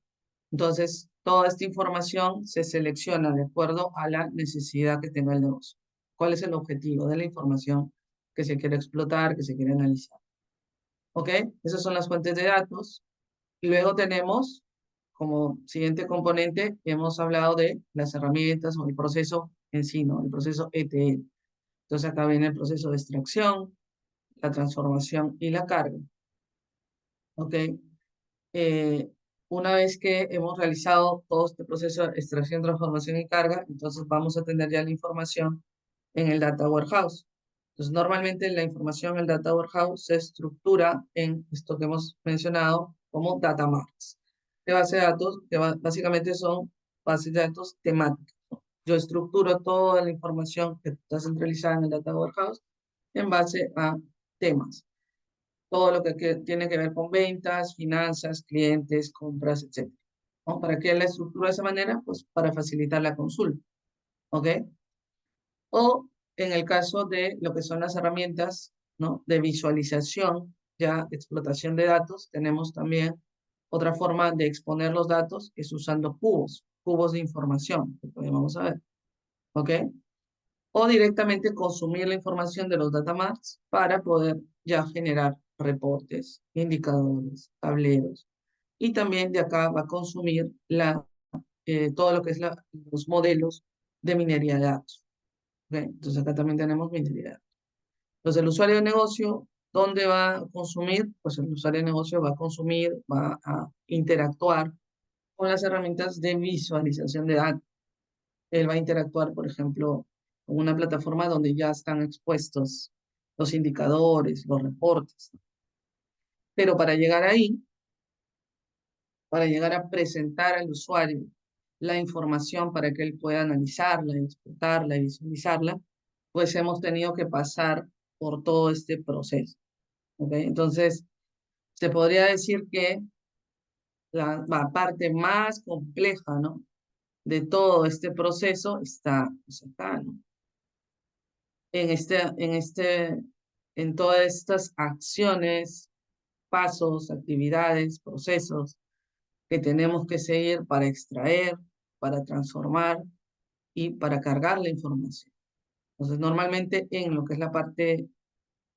Entonces, toda esta información se selecciona de acuerdo a la necesidad que tenga el negocio. ¿Cuál es el objetivo de la información que se quiere explotar, que se quiere analizar? ¿Ok? Esas son las fuentes de datos. Luego tenemos, como siguiente componente, hemos hablado de las herramientas o el proceso en sí, ¿no? El proceso ETL. Entonces, acá viene el proceso de extracción, la transformación y la carga. ¿Ok? Eh, una vez que hemos realizado todo este proceso de extracción, transformación y carga, entonces vamos a tener ya la información en el Data Warehouse. Entonces, normalmente la información en el Data Warehouse se estructura en esto que hemos mencionado como Data Marts, de base de datos que básicamente son bases de datos temáticas, ¿no? Yo estructuro toda la información que está centralizada en el Data Warehouse en base a temas. Todo lo que tiene que ver con ventas, finanzas, clientes, compras, etc. ¿No? ¿Para qué la estructura de esa manera? Pues para facilitar la consulta. ¿Ok? O en el caso de lo que son las herramientas, ¿no? De visualización, ya explotación de datos, tenemos también otra forma de exponer los datos, que es usando cubos de información, que vamos a ver. ¿Ok? O directamente consumir la información de los data marts para poder ya generar reportes, indicadores, tableros. Y también de acá va a consumir todo lo que es los modelos de minería de datos. ¿Okay? Entonces acá también tenemos minería de datos. Entonces el usuario de negocio, ¿dónde va a consumir? Pues el usuario de negocio va a consumir, va a interactuar con las herramientas de visualización de datos. Él va a interactuar, por ejemplo, con una plataforma donde ya están expuestos los indicadores, los reportes. Pero para llegar ahí, para llegar a presentar al usuario la información para que él pueda analizarla, explotarla y visualizarla, pues hemos tenido que pasar por todo este proceso. ¿Okay? Entonces, se podría decir que la parte más compleja, ¿no? De todo este proceso está, pues acá, ¿no? En todas estas acciones, pasos, actividades, procesos que tenemos que seguir para extraer, para transformar y para cargar la información. Entonces, normalmente en lo que es la parte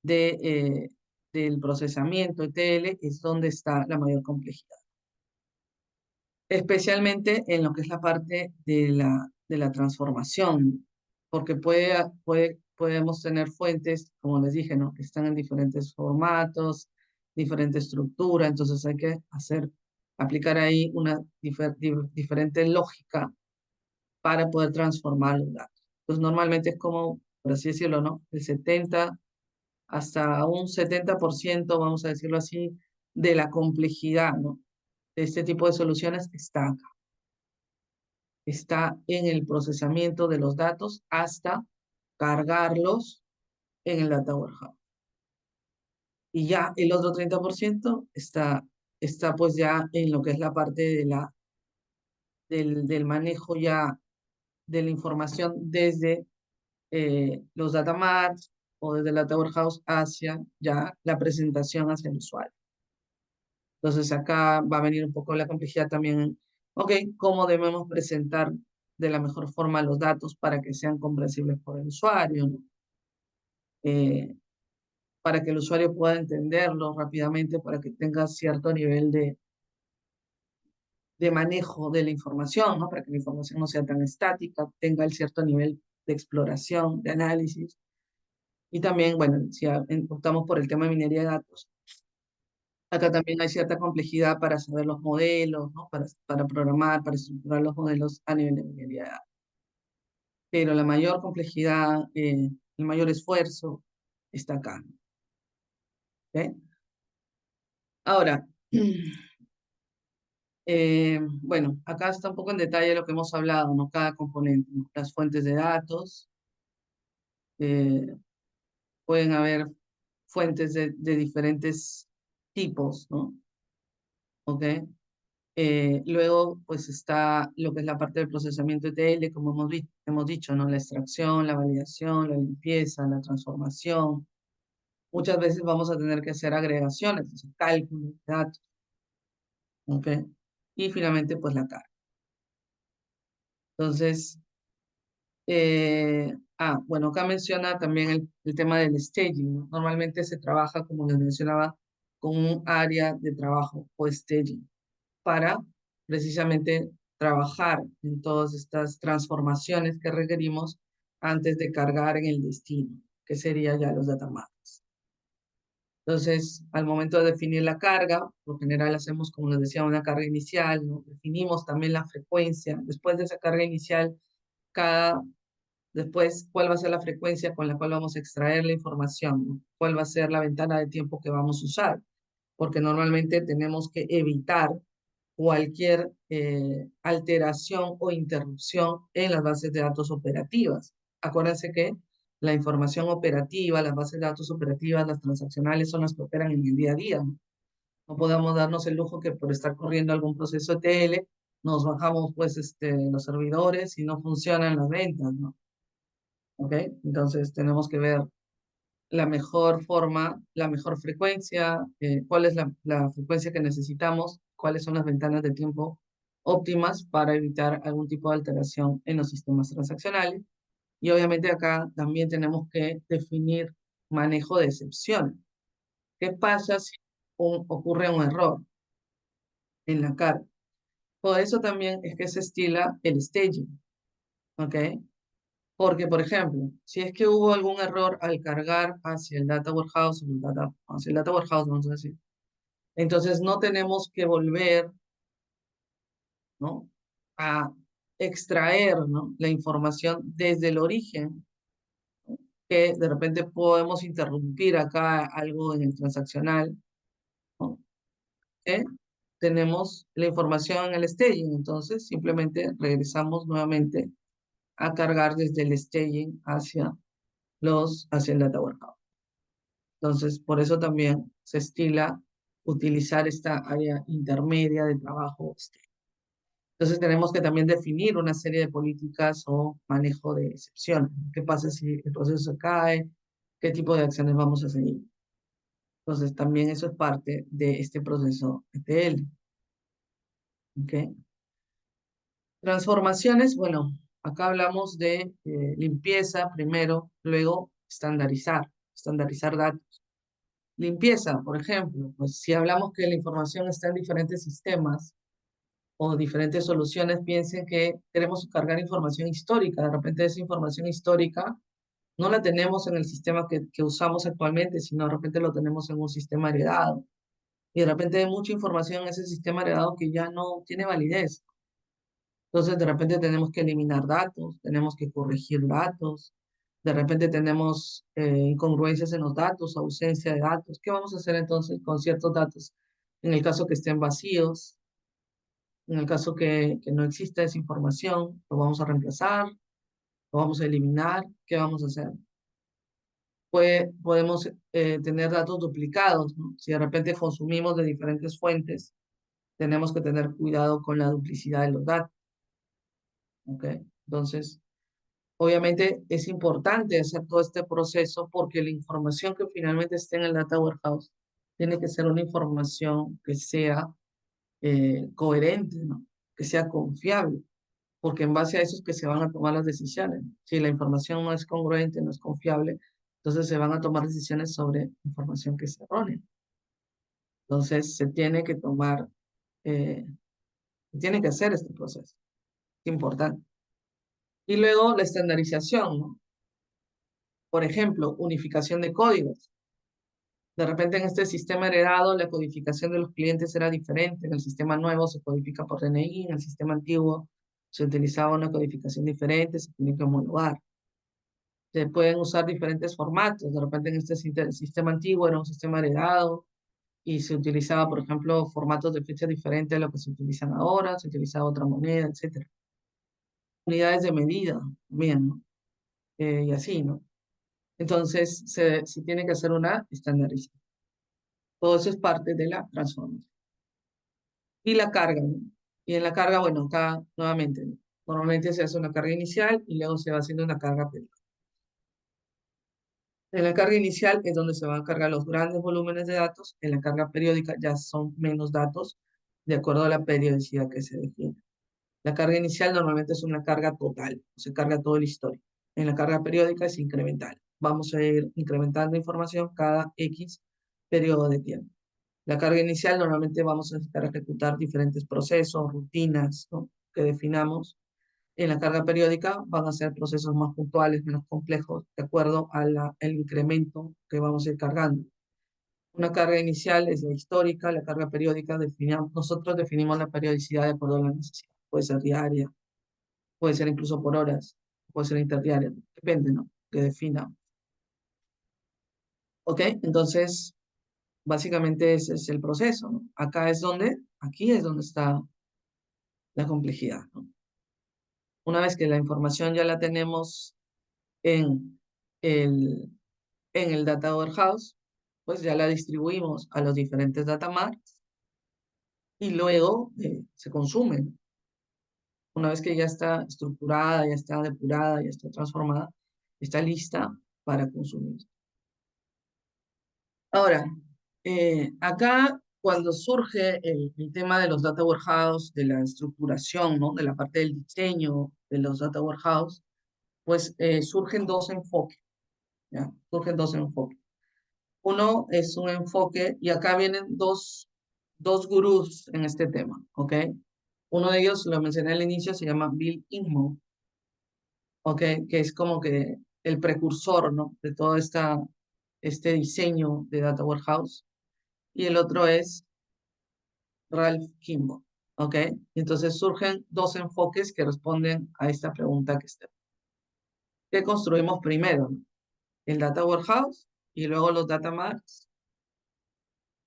del procesamiento ETL es donde está la mayor complejidad. Especialmente en lo que es la parte de la transformación, porque podemos tener fuentes, como les dije, ¿no? Que están en diferentes formatos, diferente estructura, entonces hay que aplicar ahí una diferente lógica para poder transformar los datos. Entonces normalmente es como, por así decirlo, ¿no? El 70 hasta un 70%, vamos a decirlo así, de la complejidad, ¿no? De este tipo de soluciones está acá. Está en el procesamiento de los datos hasta cargarlos en el Data Warehouse. Y ya el otro 30% está pues ya en lo que es la parte del manejo ya de la información desde los data marts o desde el Data Warehouse hacia ya la presentación hacia el usuario. Entonces acá va a venir un poco la complejidad también. Ok, ¿cómo debemos presentar de la mejor forma los datos para que sean comprensibles por el usuario, ¿no? Para que el usuario pueda entenderlo rápidamente, para que tenga cierto nivel de manejo de la información, ¿no? Para que la información no sea tan estática, tenga el cierto nivel de exploración, de análisis. Y también, bueno, si optamos por el tema de minería de datos, acá también hay cierta complejidad para saber los modelos, ¿no? Para programar, para estructurar los modelos a nivel de minería de datos. Pero la mayor complejidad, el mayor esfuerzo está acá. ¿Okay? Ahora, bueno, acá está un poco en detalle lo que hemos hablado, ¿no? Cada componente, ¿no? Las fuentes de datos, eh, pueden haber fuentes de diferentes tipos, ¿no? ¿Ok? Luego, pues está lo que es la parte del procesamiento ETL, como hemos dicho, ¿no? La extracción, la validación, la limpieza, la transformación, muchas veces vamos a tener que hacer agregaciones, o sea, cálculos de datos, ¿ok? Y finalmente, pues la carga. Entonces, bueno, acá menciona también el tema del staging, ¿no? Normalmente se trabaja, como les mencionaba, con un área de trabajo o staging para precisamente trabajar en todas estas transformaciones que requerimos antes de cargar en el destino, que sería ya los data maps. Entonces, al momento de definir la carga, por lo general hacemos, como les decía, una carga inicial, ¿no? Definimos también la frecuencia. Después de esa carga inicial, después, cuál va a ser la frecuencia con la cual vamos a extraer la información, ¿no? Cuál va a ser la ventana de tiempo que vamos a usar, porque normalmente tenemos que evitar cualquier alteración o interrupción en las bases de datos operativas. Acuérdense que la información operativa, las bases de datos operativas, las transaccionales son las que operan en el día a día. No podemos darnos el lujo que por estar corriendo algún proceso ETL nos bajamos pues los servidores y no funcionan las ventas, ¿no? ¿Ok? Entonces tenemos que ver la mejor forma, la mejor frecuencia, cuál es la frecuencia que necesitamos, cuáles son las ventanas de tiempo óptimas para evitar algún tipo de alteración en los sistemas transaccionales. Y obviamente acá también tenemos que definir manejo de excepciones. ¿Qué pasa si ocurre un error en la carga? Por eso también es que se estila el staging, ¿ok? Porque, por ejemplo, si es que hubo algún error al cargar hacia el data warehouse, hacia el data warehouse, vamos a decir, entonces no tenemos que volver, ¿no? A extraer, ¿no? La información desde el origen, que de repente podemos interrumpir acá algo en el transaccional, ¿no? Que tenemos la información en el staging, entonces simplemente regresamos nuevamente a cargar desde el staging hacia el data warehouse. Entonces, por eso también se estila utilizar esta área intermedia de trabajo. Entonces, tenemos que también definir una serie de políticas o manejo de excepciones. ¿Qué pasa si el proceso se cae? ¿Qué tipo de acciones vamos a seguir? Entonces, también eso es parte de este proceso ETL. ¿Ok? Transformaciones, bueno, acá hablamos de limpieza primero, luego estandarizar datos. Limpieza, por ejemplo, pues si hablamos que la información está en diferentes sistemas o diferentes soluciones, piensen que queremos cargar información histórica. De repente esa información histórica no la tenemos en el sistema que usamos actualmente, sino de repente lo tenemos en un sistema heredado. Y de repente hay mucha información en ese sistema heredado que ya no tiene validez. Entonces, de repente tenemos que eliminar datos, tenemos que corregir datos, de repente tenemos incongruencias en los datos, ausencia de datos. ¿Qué vamos a hacer entonces con ciertos datos? En el caso que estén vacíos, en el caso que no exista esa información, lo vamos a reemplazar, lo vamos a eliminar, ¿qué vamos a hacer? Podemos tener datos duplicados, ¿no? Si de repente consumimos de diferentes fuentes, tenemos que tener cuidado con la duplicidad de los datos, ¿ok? Entonces, obviamente es importante hacer todo este proceso porque la información que finalmente esté en el data warehouse tiene que ser una información que sea coherente, ¿no? Que sea confiable, porque en base a eso es que se van a tomar las decisiones. Si la información no es congruente, no es confiable, entonces se van a tomar decisiones sobre información que es errónea. Entonces se tiene que tomar, se tiene que hacer este proceso. Es importante. Y luego la estandarización, ¿no? Por ejemplo, unificación de códigos. De repente en este sistema heredado la codificación de los clientes era diferente. En el sistema nuevo se codifica por DNI, en el sistema antiguo se utilizaba una codificación diferente, se tiene que homologar. Se pueden usar diferentes formatos. De repente en este sistema antiguo era un sistema heredado y se utilizaba, por ejemplo, formatos de fecha diferentes a lo que se utilizan ahora, se utilizaba otra moneda, etc. Unidades de medida, bien, ¿no? Y así, ¿no? Entonces se tiene que hacer una estandarización. Todo eso es parte de la transformación. Y la carga, ¿no? Y en la carga, bueno, acá nuevamente, ¿no? Normalmente se hace una carga inicial y luego se va haciendo una carga periódica. En la carga inicial es donde se van a cargar los grandes volúmenes de datos. En la carga periódica ya son menos datos de acuerdo a la periodicidad que se define. La carga inicial normalmente es una carga total, se carga todo el histórico. En la carga periódica es incremental. Vamos a ir incrementando información cada X periodo de tiempo. La carga inicial normalmente vamos a necesitar ejecutar diferentes procesos, rutinas, ¿no?, que definamos. En la carga periódica van a ser procesos más puntuales, menos complejos, de acuerdo al incremento que vamos a ir cargando. Una carga inicial es la histórica, la carga periódica nosotros definimos la periodicidad de acuerdo a la necesidad. Puede ser diaria, puede ser incluso por horas, puede ser interdiaria, depende, ¿no?, que defina. ¿Ok? Entonces, básicamente ese es el proceso, ¿no? Aquí es donde está la complejidad, ¿no? Una vez que la información ya la tenemos en el, en el Data Warehouse, pues ya la distribuimos a los diferentes data marts y luego se consumen. Una vez que ya está estructurada, ya está depurada, ya está transformada, está lista para consumir. Ahora, acá cuando surge el tema de los data warehouse, de la estructuración, ¿no?, de la parte del diseño de los data warehouse, pues surgen dos enfoques, ¿ya? Surgen dos enfoques. Uno es un enfoque, y acá vienen dos gurús en este tema, ¿ok? Uno de ellos, lo mencioné al inicio, se llama Bill Inman, ¿ok? Que es como que el precursor, ¿no?, de todo este diseño de Data Warehouse. Y el otro es Ralph Kimball, ¿ok? Y entonces surgen dos enfoques que responden a esta pregunta que está. ¿Qué construimos primero? ¿El Data Warehouse y luego los Data Marts?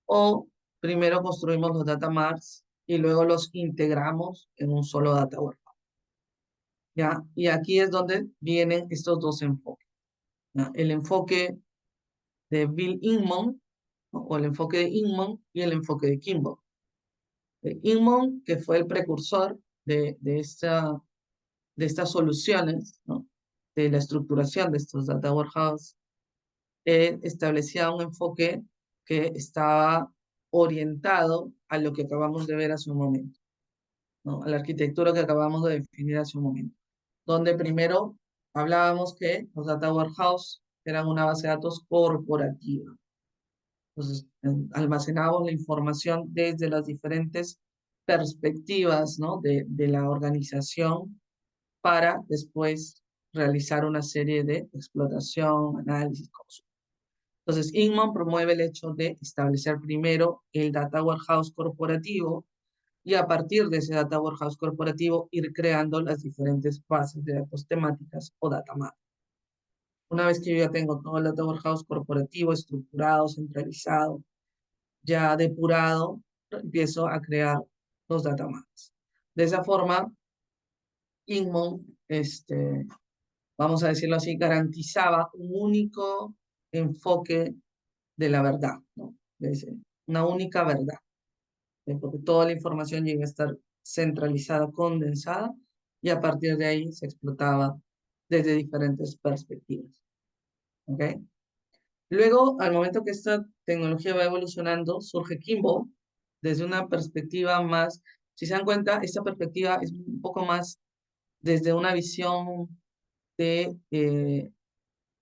¿O primero construimos los Data Marts y luego los integramos en un solo Data Warehouse? ¿Ya? Y aquí es donde vienen estos dos enfoques, ¿ya? El enfoque de Bill Inman, ¿no?, o el enfoque de Inman, y el enfoque de Kimball. De Inman, que fue el precursor de estas soluciones, ¿no?, de la estructuración de estos data warehouse, establecía un enfoque que estaba orientado a lo que acabamos de ver hace un momento, ¿no?, a la arquitectura que acabamos de definir hace un momento, donde primero hablábamos que los data warehouse eran una base de datos corporativa. Entonces, almacenábamos la información desde las diferentes perspectivas, ¿no?, de la organización, para después realizar una serie de explotación, análisis, consulta. Entonces, Inman promueve el hecho de establecer primero el Data Warehouse corporativo y a partir de ese Data Warehouse corporativo ir creando las diferentes bases de datos temáticas o data mart. Una vez que yo ya tengo todo el Data Warehouse corporativo estructurado, centralizado, ya depurado, empiezo a crear los data marts. De esa forma, Inman, vamos a decirlo así, garantizaba un único enfoque de la verdad, ¿no? Una única verdad, porque toda la información llega a estar centralizada, condensada, y a partir de ahí se explotaba desde diferentes perspectivas, ¿ok? Luego, al momento que esta tecnología va evolucionando, surge Kimball desde una perspectiva más, si se dan cuenta, esta perspectiva es un poco más desde una visión de,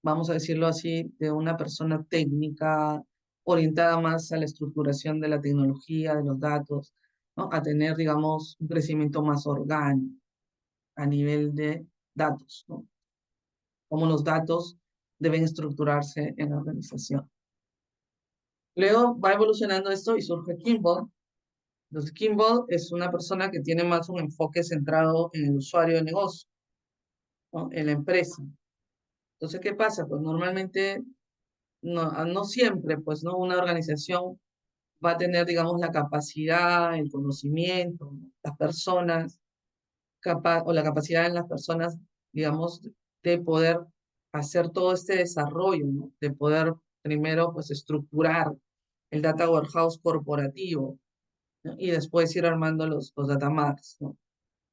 vamos a decirlo así, de una persona técnica orientada más a la estructuración de la tecnología, de los datos, ¿no?, a tener, digamos, un crecimiento más orgánico a nivel de datos, ¿no?, cómo los datos deben estructurarse en la organización. Luego va evolucionando esto y surge Kimball. Entonces, Kimball es una persona que tiene más un enfoque centrado en el usuario de negocio, ¿no?, en la empresa. Entonces, ¿qué pasa? Pues normalmente, no siempre, pues, ¿no?, una organización va a tener, digamos, la capacidad, el conocimiento, ¿no?, las personas, o la capacidad en las personas, digamos, de poder hacer todo este desarrollo, ¿no?, de poder primero, pues, estructurar el data warehouse corporativo, ¿no?, y después ir armando los data marts, ¿no?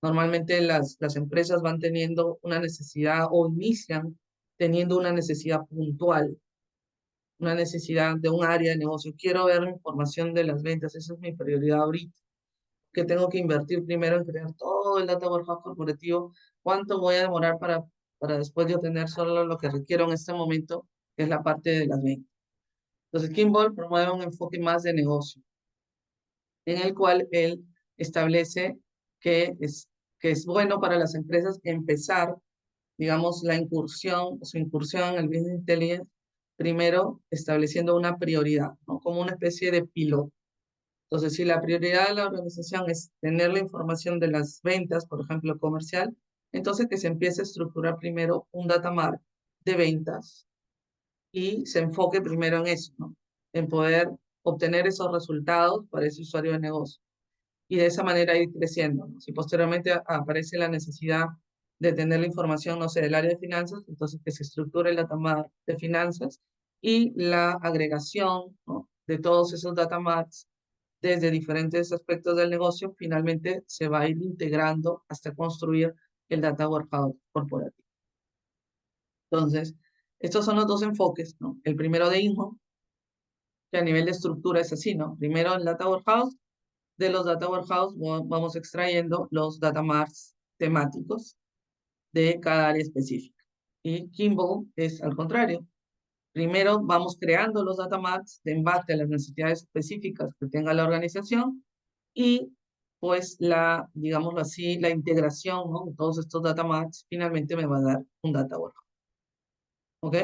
Normalmente las empresas van teniendo una necesidad o inician teniendo una necesidad puntual una necesidad de un área de negocio. Quiero ver información de las ventas, esa es mi prioridad ahorita. Que tengo que invertir primero en crear todo el data warehouse corporativo. ¿Cuánto voy a demorar para después yo tener solo lo que requiero en este momento, que es la parte de las ventas? Entonces, Kimball promueve un enfoque más de negocio, en el cual él establece que es bueno para las empresas empezar, digamos, su incursión en el Business Intelligence, primero estableciendo una prioridad, ¿no? Como una especie de piloto. Entonces, si la prioridad de la organización es tener la información de las ventas, por ejemplo, comercial, entonces que se empiece a estructurar primero un data mart de ventas y se enfoque primero en eso, ¿no? En poder obtener esos resultados para ese usuario de negocio. Y de esa manera ir creciendo, ¿no? Si posteriormente aparece la necesidad de tener la información, no sé, del área de finanzas, entonces que se estructure el data mart de finanzas y la agregación, ¿no?, de todos esos data marts desde diferentes aspectos del negocio, finalmente se va a ir integrando hasta construir el data warehouse corporativo. Entonces, estos son los dos enfoques, ¿no? El primero de Inmo, que a nivel de estructura es así, ¿no? Primero el data warehouse, de los data warehouse vamos extrayendo los data marts temáticos de cada área específica. Y Kimball es al contrario. Primero vamos creando los data marts de embate a las necesidades específicas que tenga la organización y pues digámoslo así, la integración, ¿no?, de todos estos data marts finalmente me va a dar un data warehouse. ¿Ok?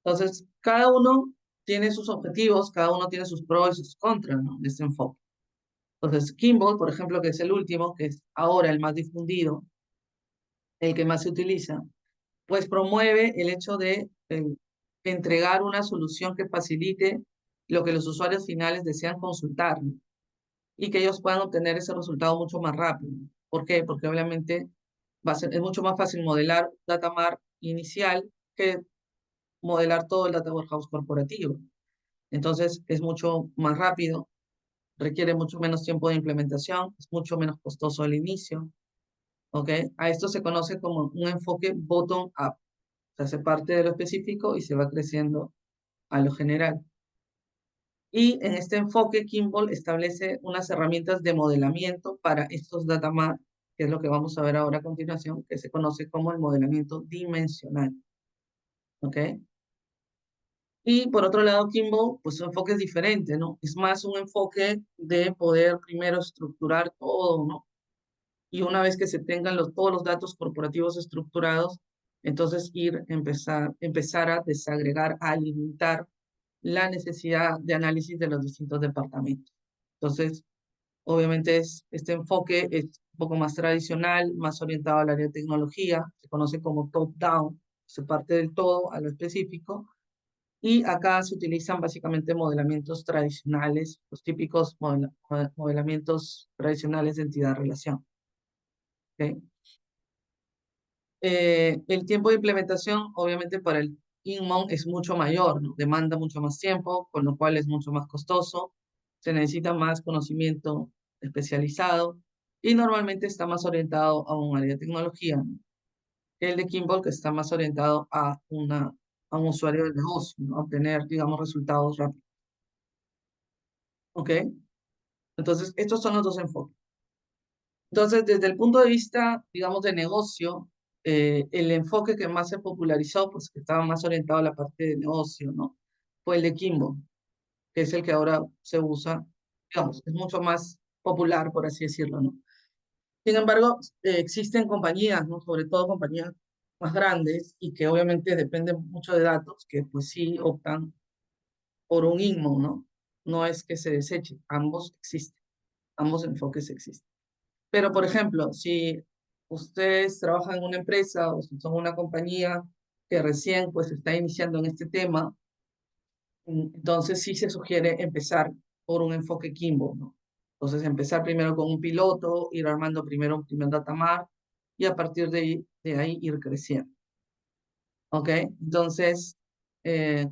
Entonces, cada uno tiene sus objetivos, cada uno tiene sus pros y sus contras, ¿no?, de este enfoque. Entonces, Kimball, por ejemplo, que es el último, que es ahora el más difundido, el que más se utiliza, pues promueve el hecho de entregar una solución que facilite lo que los usuarios finales desean consultar, ¿no?, y que ellos puedan obtener ese resultado mucho más rápido. ¿Por qué? Porque obviamente es mucho más fácil modelar data mart inicial que modelar todo el data warehouse corporativo. Entonces, es mucho más rápido, requiere mucho menos tiempo de implementación, es mucho menos costoso al inicio, ¿ok? A esto se conoce como un enfoque bottom-up. O sea, se parte de lo específico y se va creciendo a lo general. Y en este enfoque, Kimball establece unas herramientas de modelamiento para estos data mart, que es lo que vamos a ver ahora a continuación, que se conoce como el modelamiento dimensional. ¿Ok? Y por otro lado, Kimball, pues su enfoque es diferente, ¿no? Es más un enfoque de poder primero estructurar todo, ¿no? Y una vez que se tengan todos los datos corporativos estructurados, entonces empezar a desagregar, a limitar la necesidad de análisis de los distintos departamentos. Entonces, obviamente este enfoque es un poco más tradicional, más orientado al área de tecnología, se conoce como top-down, se parte del todo a lo específico, y acá se utilizan básicamente modelamientos tradicionales, los típicos modelamientos tradicionales de entidad-relación. ¿Okay? El tiempo de implementación, obviamente, para el InMon es mucho mayor, ¿no? Demanda mucho más tiempo, con lo cual es mucho más costoso. Se necesita más conocimiento especializado y normalmente está más orientado a un área de tecnología, ¿no?, que el de Kimball, que está más orientado a un usuario del negocio, ¿no?, a obtener, digamos, resultados rápidos. ¿Ok? Entonces, estos son los dos enfoques. Entonces, desde el punto de vista, digamos, de negocio, el enfoque que más se popularizó, pues que estaba más orientado a la parte de negocio, ¿no?, fue el de Kimball, que es el que ahora se usa, digamos, es mucho más popular, por así decirlo, ¿no? Sin embargo, existen compañías, ¿no?, sobre todo compañías más grandes y que obviamente dependen mucho de datos, que pues sí optan por un InMon, ¿no? No es que se deseche, ambos existen, ambos enfoques existen. Pero, por ejemplo, si ustedes trabajan en una empresa o si son una compañía que recién pues está iniciando en este tema, entonces sí se sugiere empezar por un enfoque Kimball, ¿no? Entonces empezar primero con un piloto, ir armando primero un primer data mart y a partir de ahí ir creciendo. ¿Ok? Entonces,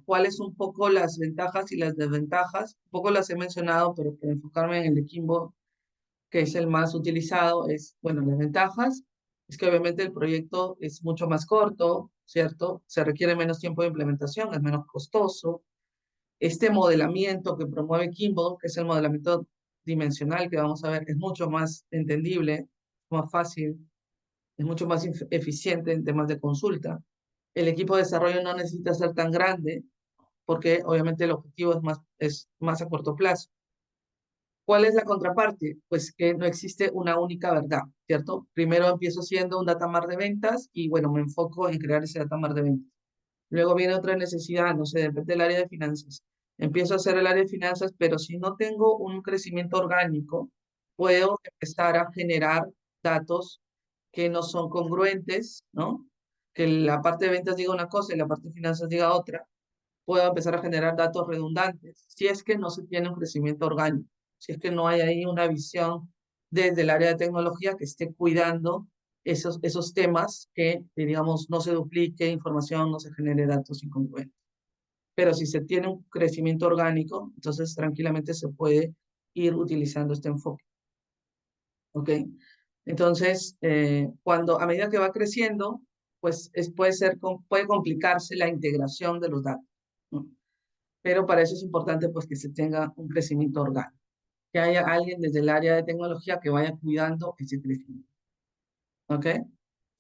¿cuáles un poco las ventajas y las desventajas? Un poco las he mencionado, pero para enfocarme en el de Kimball, que es el más utilizado, es, bueno, las ventajas es que obviamente el proyecto es mucho más corto, ¿cierto? Se requiere menos tiempo de implementación, es menos costoso, Este modelamiento que promueve Kimball, que es el modelamiento dimensional que vamos a ver, es mucho más entendible, más fácil, es mucho más eficiente en temas de consulta. El equipo de desarrollo no necesita ser tan grande porque obviamente el objetivo es más a corto plazo. ¿Cuál es la contraparte? Pues que no existe una única verdad, ¿cierto? Primero empiezo siendo un datamar de ventas y bueno, me enfoco en crear ese datamar de ventas. Luego viene otra necesidad, no sé, depende del área de finanzas. Empiezo a hacer el área de finanzas, pero si no tengo un crecimiento orgánico, puedo empezar a generar datos que no son congruentes, ¿no? Que la parte de ventas diga una cosa y la parte de finanzas diga otra. Puedo empezar a generar datos redundantes, si es que no se tiene un crecimiento orgánico, si es que no hay ahí una visión desde el área de tecnología que esté cuidando esos temas que, digamos, no se duplique información, no se genere datos incongruentes. Pero si se tiene un crecimiento orgánico, entonces tranquilamente se puede ir utilizando este enfoque. ¿Ok? Entonces, cuando a medida que va creciendo, pues puede complicarse la integración de los datos, ¿no? Pero para eso es importante pues que se tenga un crecimiento orgánico, que haya alguien desde el área de tecnología que vaya cuidando ese crecimiento. ¿Ok?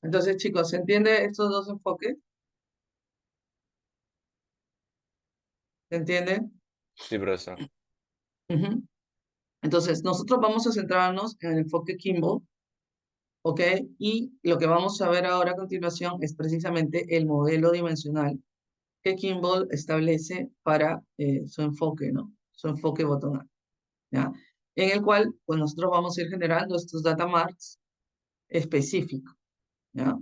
Entonces, chicos, ¿se entiende estos dos enfoques? ¿Se entienden?
Sí, profesor.
Ujú. Entonces, nosotros vamos a centrarnos en el enfoque Kimball, ¿ok? Y lo que vamos a ver ahora a continuación es precisamente el modelo dimensional que Kimball establece para su enfoque, ¿no? Su enfoque bottom-up, ¿ya? En el cual, pues nosotros vamos a ir generando estos data marks específicos, ¿ya?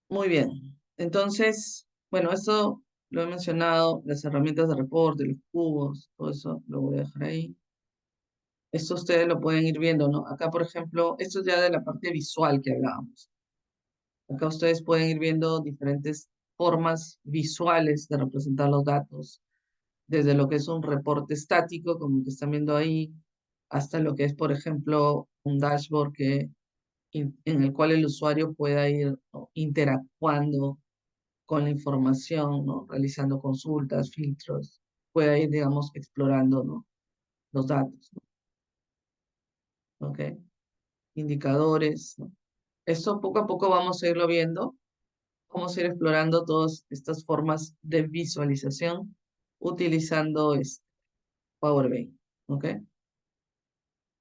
Muy bien. Entonces, bueno, esto lo he mencionado, las herramientas de reporte, los cubos, todo eso lo voy a dejar ahí. Esto ustedes lo pueden ir viendo, ¿no? Acá, por ejemplo, esto es ya de la parte visual que hablábamos. Acá ustedes pueden ir viendo diferentes formas visuales de representar los datos, desde lo que es un reporte estático, como el que están viendo ahí, hasta lo que es, por ejemplo, un dashboard en el cual el usuario pueda ir, ¿no?, interactuando con la información, ¿no? Realizando consultas, filtros, pueda ir, digamos, explorando, ¿no?, los datos, ¿no? ¿Ok? Indicadores, ¿no? Esto poco a poco vamos a irlo viendo, vamos a ir explorando todas estas formas de visualización utilizando Power BI, ¿ok?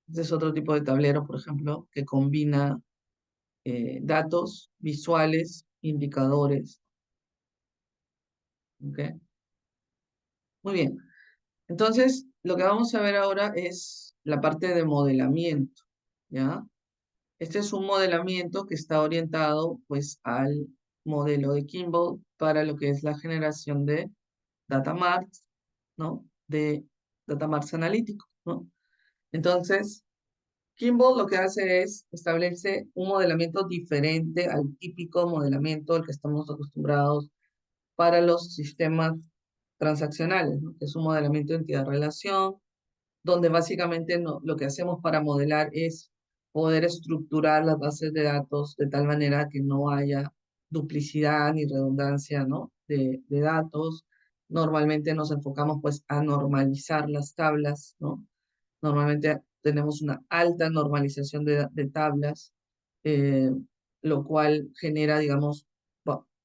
Este es otro tipo de tablero, por ejemplo, que combina datos visuales, indicadores, ¿ok? Muy bien. Entonces, lo que vamos a ver ahora es la parte de modelamiento, ¿ya? Este es un modelamiento que está orientado, pues, al modelo de Kimball para lo que es la generación de data marts, ¿no? De data marts analíticos, ¿no? Entonces, Kimball lo que hace es establece un modelamiento diferente al típico modelamiento al que estamos acostumbrados para los sistemas transaccionales, ¿no? Que es un modelamiento de entidad-relación, donde básicamente lo que hacemos para modelar es poder estructurar las bases de datos de tal manera que no haya duplicidad ni redundancia, ¿no?, de datos. Normalmente nos enfocamos pues a normalizar las tablas, ¿no? Normalmente tenemos una alta normalización de tablas, eh, lo cual genera, digamos,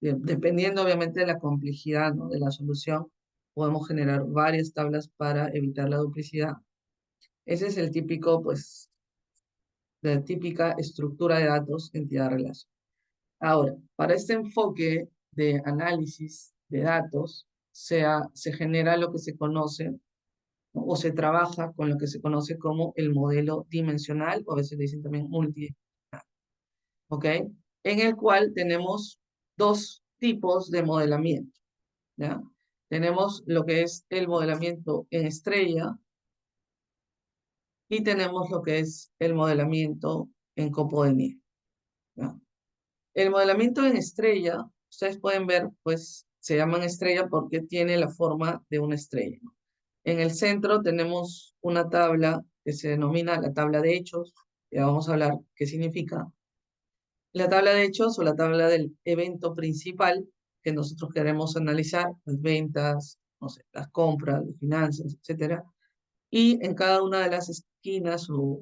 dependiendo obviamente de la complejidad, ¿no?, de la solución, podemos generar varias tablas para evitar la duplicidad. Ese es el típico, pues, de la típica estructura de datos entidad-relación. Ahora, para este enfoque de análisis de datos, se genera lo que se conoce, ¿no?, o se trabaja con lo que se conoce como el modelo dimensional, o a veces dicen también multidimensional, ¿ok? En el cual tenemos dos tipos de modelamiento, ¿ya? Tenemos lo que es el modelamiento en estrella y tenemos lo que es el modelamiento en copo de nieve, ¿ya? El modelamiento en estrella, ustedes pueden ver, pues se llaman estrella porque tiene la forma de una estrella, ¿no? En el centro tenemos una tabla que se denomina la tabla de hechos. Ya vamos a hablar qué significa. La tabla de hechos o la tabla del evento principal que nosotros queremos analizar, las ventas, no sé, las compras, las finanzas, etcétera. Y en cada una de las esquinas o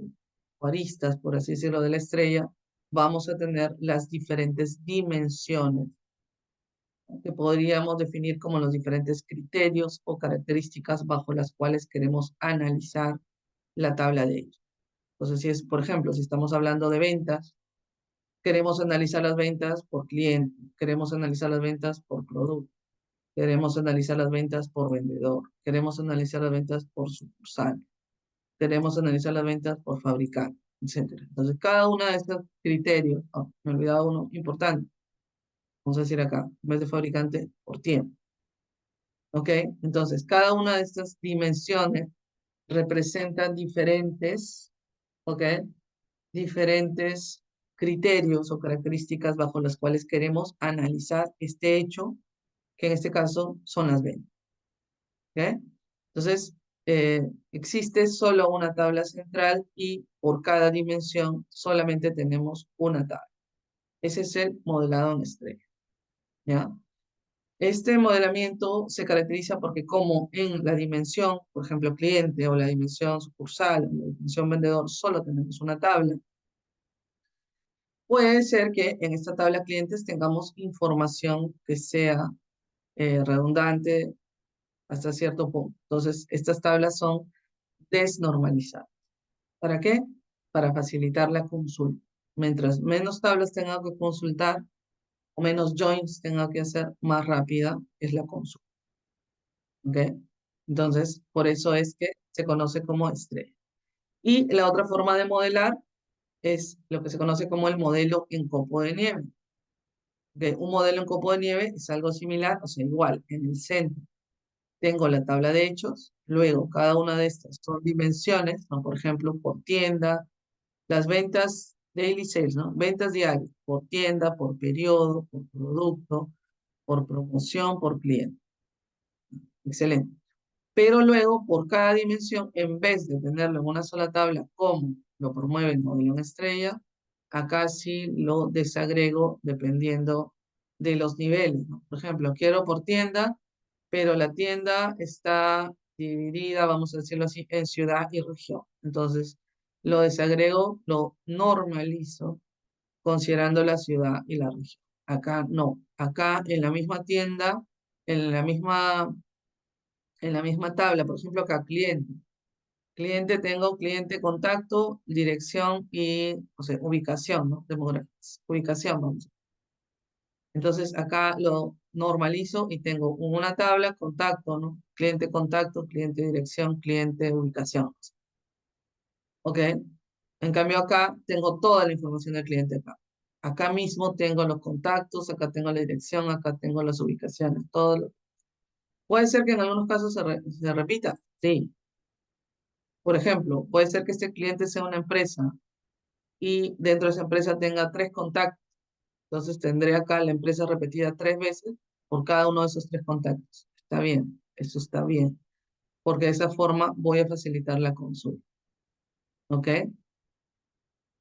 aristas, por así decirlo, de la estrella, vamos a tener las diferentes dimensiones que podríamos definir como los diferentes criterios o características bajo las cuales queremos analizar la tabla de ellos. Entonces, si es, por ejemplo, si estamos hablando de ventas, queremos analizar las ventas por cliente, queremos analizar las ventas por producto, queremos analizar las ventas por vendedor, queremos analizar las ventas por sucursal, queremos analizar las ventas por fabricante, etcétera. Entonces, cada uno de estos criterios, me he olvidado uno importante, vamos a decir acá, en vez de fabricante, por tiempo. ¿Ok? Entonces, cada una de estas dimensiones representa diferentes, ¿ok? Diferentes criterios o características bajo las cuales queremos analizar este hecho, que en este caso son las ventas. ¿Ok? Entonces, existe solo una tabla central y por cada dimensión solamente tenemos una tabla. Ese es el modelado en estrella. ¿Ya? Este modelamiento se caracteriza porque como en la dimensión, por ejemplo, cliente o la dimensión sucursal o la dimensión vendedor, solo tenemos una tabla, puede ser que en esta tabla clientes tengamos información que sea redundante hasta cierto punto. Entonces, estas tablas son desnormalizadas. ¿Para qué? Para facilitar la consulta. Mientras menos tablas tenga que consultar o menos joins tenga que hacer, más rápida es la consulta. ¿Ok? Entonces, por eso es que se conoce como estrella. Y la otra forma de modelar es lo que se conoce como el modelo en copo de nieve. ¿Ok? Un modelo en copo de nieve es algo similar, o sea, igual, en el centro tengo la tabla de hechos, luego cada una de estas son dimensiones, ¿no? Por ejemplo, por tienda, las ventas daily sales, ¿no? Ventas diarias, por tienda, por periodo, por producto, por promoción, por cliente. Excelente. Pero luego, por cada dimensión, en vez de tenerlo en una sola tabla, como lo promueve el modelo en estrella, acá sí lo desagrego dependiendo de los niveles, ¿no? Por ejemplo, quiero por tienda, pero la tienda está dividida, vamos a decirlo así, en ciudad y región. Entonces, lo desagrego, lo normalizo, considerando la ciudad y la región. Acá no. Acá en la misma tienda, en la misma tabla, por ejemplo, acá cliente. Cliente tengo cliente, contacto, dirección y, o sea, ubicación, ¿no? Demográficos. Ubicación, vamos. Entonces acá lo normalizo y tengo una tabla, contacto, ¿no? Cliente, contacto, cliente, dirección, cliente, ubicación. ¿Ok? En cambio acá tengo toda la información del cliente acá. Acá mismo tengo los contactos, acá tengo la dirección, acá tengo las ubicaciones, todo. Puede ser que en algunos casos se repita, sí. Por ejemplo, puede ser que este cliente sea una empresa y dentro de esa empresa tenga 3 contactos. Entonces tendré acá la empresa repetida 3 veces por cada uno de esos 3 contactos. Está bien, eso está bien, porque de esa forma voy a facilitar la consulta. ¿Ok?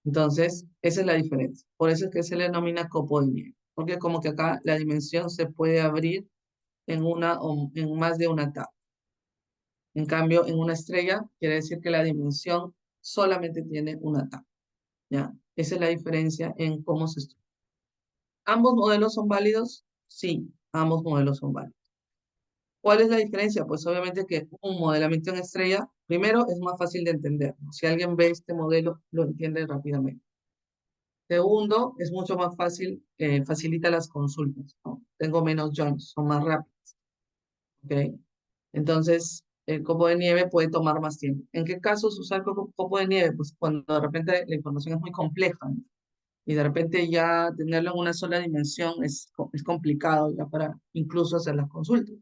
Entonces, esa es la diferencia. Por eso es que se le denomina copo de nieve, porque como que acá la dimensión se puede abrir en una o en más de una tabla. En cambio, en una estrella quiere decir que la dimensión solamente tiene una tabla. ¿Ya? Esa es la diferencia en cómo se estructura. ¿Ambos modelos son válidos? Sí, ambos modelos son válidos. ¿Cuál es la diferencia? Pues obviamente que un modelamiento en estrella, primero, es más fácil de entender, ¿no? Si alguien ve este modelo, lo entiende rápidamente. Segundo, es mucho más fácil, facilita las consultas, ¿no? Tengo menos joins, son más rápidos. ¿Ok? Entonces, el copo de nieve puede tomar más tiempo. ¿En qué casos usar copo de nieve? Pues cuando de repente la información es muy compleja, ¿no? Y de repente ya tenerlo en una sola dimensión es complicado ya para incluso hacer las consultas.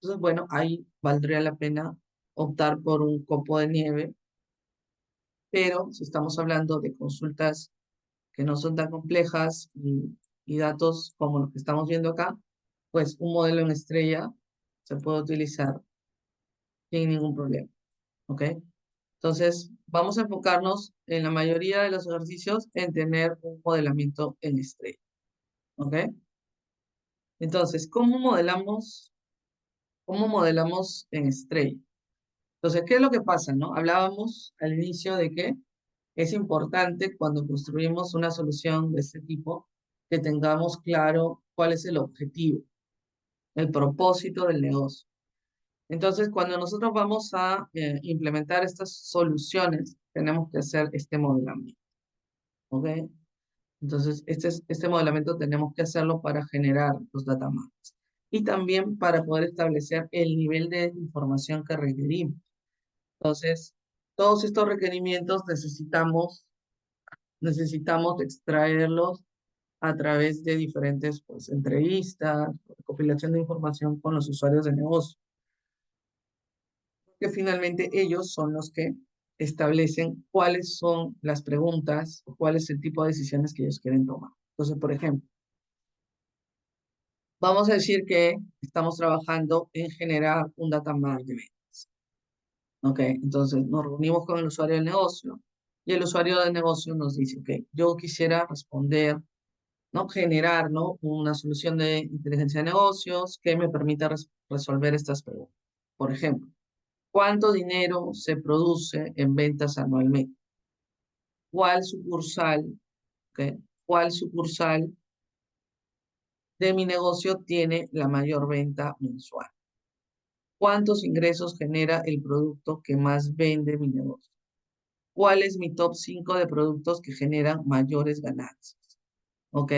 Entonces, bueno, ahí valdría la pena optar por un copo de nieve, pero si estamos hablando de consultas que no son tan complejas y datos como los que estamos viendo acá, pues un modelo en estrella se puede utilizar sin ningún problema. ¿Ok? Entonces, vamos a enfocarnos en la mayoría de los ejercicios en tener un modelamiento en estrella. ¿Ok? Entonces, cómo modelamos en Estrella? Entonces, ¿qué es lo que pasa, no? Hablábamos al inicio de que es importante cuando construimos una solución de este tipo que tengamos claro cuál es el objetivo, el propósito del negocio. Entonces, cuando nosotros vamos a implementar estas soluciones, tenemos que hacer este modelamiento, ¿ok? Entonces, este modelamiento tenemos que hacerlo para generar los data maps y también para poder establecer el nivel de información que requerimos. Entonces, todos estos requerimientos necesitamos extraerlos a través de diferentes pues, entrevistas, recopilación de información con los usuarios de negocio, que finalmente ellos son los que establecen cuáles son las preguntas o cuál es el tipo de decisiones que ellos quieren tomar. Entonces, por ejemplo, vamos a decir que estamos trabajando en generar un data mart de ventas. Ok, entonces nos reunimos con el usuario del negocio y el usuario del negocio nos dice, ok, yo quisiera responder, ¿no? Generar, ¿no? Una solución de inteligencia de negocios que me permita resolver estas preguntas. Por ejemplo, ¿cuánto dinero se produce en ventas anualmente? ¿Cuál sucursal, ok? ¿Cuál sucursal de mi negocio tiene la mayor venta mensual? ¿Cuántos ingresos genera el producto que más vende mi negocio? ¿Cuál es mi top 5 de productos que generan mayores ganancias? ¿Ok?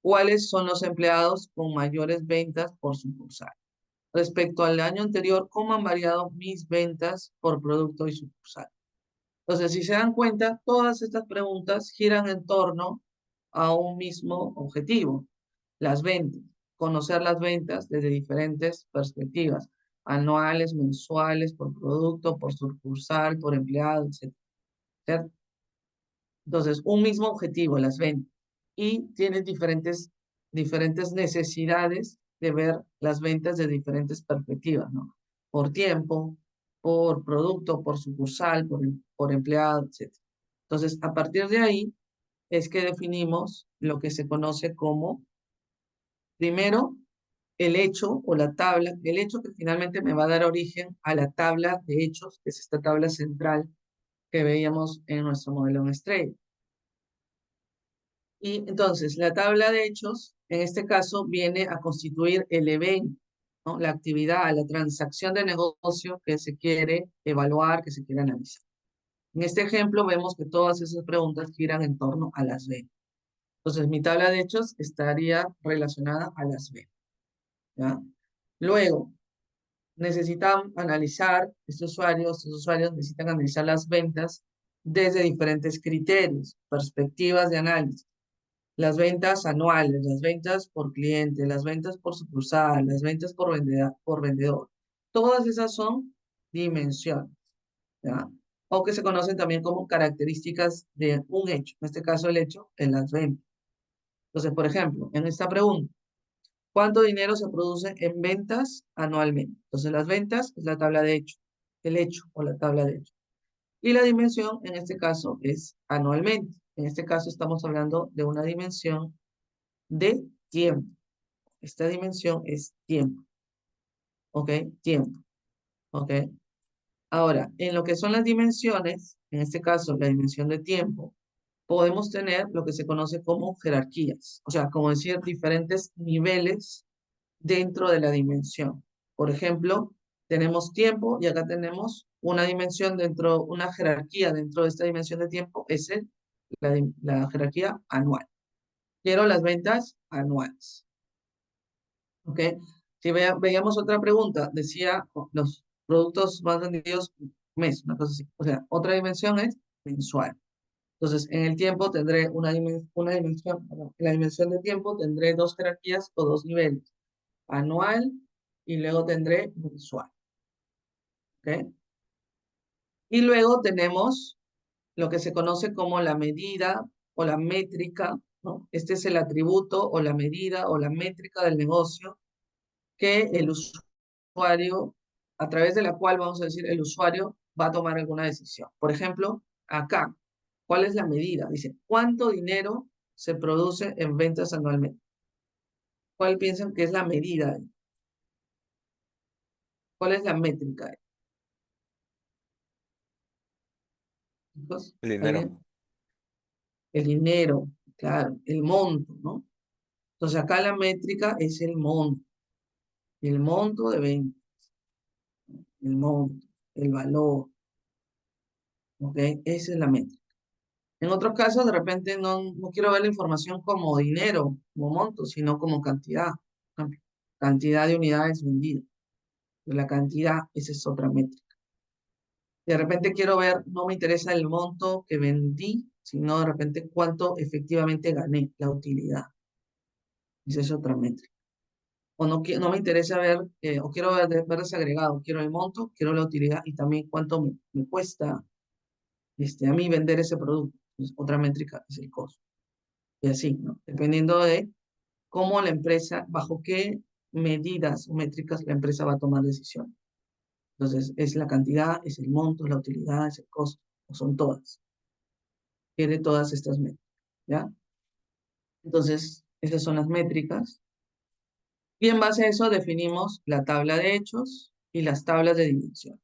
¿Cuáles son los empleados con mayores ventas por sucursal? Respecto al año anterior, ¿cómo han variado mis ventas por producto y sucursal? Entonces, si se dan cuenta, todas estas preguntas giran en torno a un mismo objetivo, las ventas, conocer las ventas desde diferentes perspectivas, anuales, mensuales, por producto, por sucursal, por empleado, etc. ¿Cierto? Entonces, un mismo objetivo, las ventas, y tienes diferentes necesidades de ver las ventas de diferentes perspectivas, ¿no? Por tiempo, por producto, por sucursal, por empleado, etc. Entonces, a partir de ahí es que definimos lo que se conoce como, primero, el hecho o la tabla, el hecho que finalmente me va a dar origen a la tabla de hechos, que es esta tabla central que veíamos en nuestro modelo en estrella. Y entonces, la tabla de hechos, en este caso, viene a constituir el evento, ¿no? La actividad, la transacción de negocio que se quiere evaluar, que se quiere analizar. En este ejemplo, vemos que todas esas preguntas giran en torno a las ventas. Entonces, mi tabla de hechos estaría relacionada a las ventas, ¿ya? Luego, necesitan analizar, estos usuarios necesitan analizar las ventas desde diferentes criterios, perspectivas de análisis. Las ventas anuales, las ventas por cliente, las ventas por sucursal, las ventas por vendedor. Todas esas son dimensiones, ¿ya? O que se conocen también como características de un hecho. En este caso, el hecho en las ventas. Entonces, por ejemplo, en esta pregunta, ¿cuánto dinero se produce en ventas anualmente? Entonces, las ventas es la tabla de hecho, el hecho o la tabla de hecho. Y la dimensión, en este caso, es anualmente. En este caso, estamos hablando de una dimensión de tiempo. Esta dimensión es tiempo. ¿Ok? Tiempo. ¿Ok? Ahora, en lo que son las dimensiones, en este caso la dimensión de tiempo, podemos tener lo que se conoce como jerarquías. O sea, como decir, diferentes niveles dentro de la dimensión. Por ejemplo, tenemos tiempo y acá tenemos una dimensión dentro, una jerarquía dentro de esta dimensión de tiempo, es la jerarquía anual. Quiero las ventas anuales. ¿Ok? Si veíamos otra pregunta, decía los productos más vendidos mes, una cosa así. O sea, otra dimensión es mensual. Entonces, en el tiempo tendré una dimensión, perdón, en la dimensión de tiempo tendré dos jerarquías o dos niveles, anual y luego tendré mensual. ¿Ok? Y luego tenemos lo que se conoce como la medida o la métrica, ¿no? Este es el atributo o la medida o la métrica del negocio que el usuario, a través de la cual vamos a decir el usuario va a tomar alguna decisión. Por ejemplo, acá, ¿cuál es la medida? Dice, ¿cuánto dinero se produce en ventas anualmente? ¿Cuál piensan que es la medida? ¿Cuál es la métrica? Chicos,
El dinero.
¿alguien? El dinero, claro, el monto, ¿no? Entonces acá la métrica es el monto de venta, el monto, el valor, ¿ok? Esa es la métrica. En otros casos, de repente no quiero ver la información como dinero, como monto, sino como cantidad. Por ejemplo, cantidad de unidades vendidas. La cantidad, esa es otra métrica. De repente quiero ver, no me interesa el monto que vendí, sino de repente cuánto efectivamente gané, la utilidad. Esa es otra métrica. O no me interesa ver, o quiero ver desagregado, quiero el monto, quiero la utilidad y también cuánto me cuesta a mí vender ese producto. Entonces, otra métrica es el costo. Y así, ¿no? Dependiendo de cómo la empresa, bajo qué medidas o métricas la empresa va a tomar decisiones. Entonces, es la cantidad, es el monto, la utilidad, es el costo, o son todas. Quiere todas estas métricas, ¿ya? Entonces, esas son las métricas. Y en base a eso definimos la tabla de hechos y las tablas de dimensión.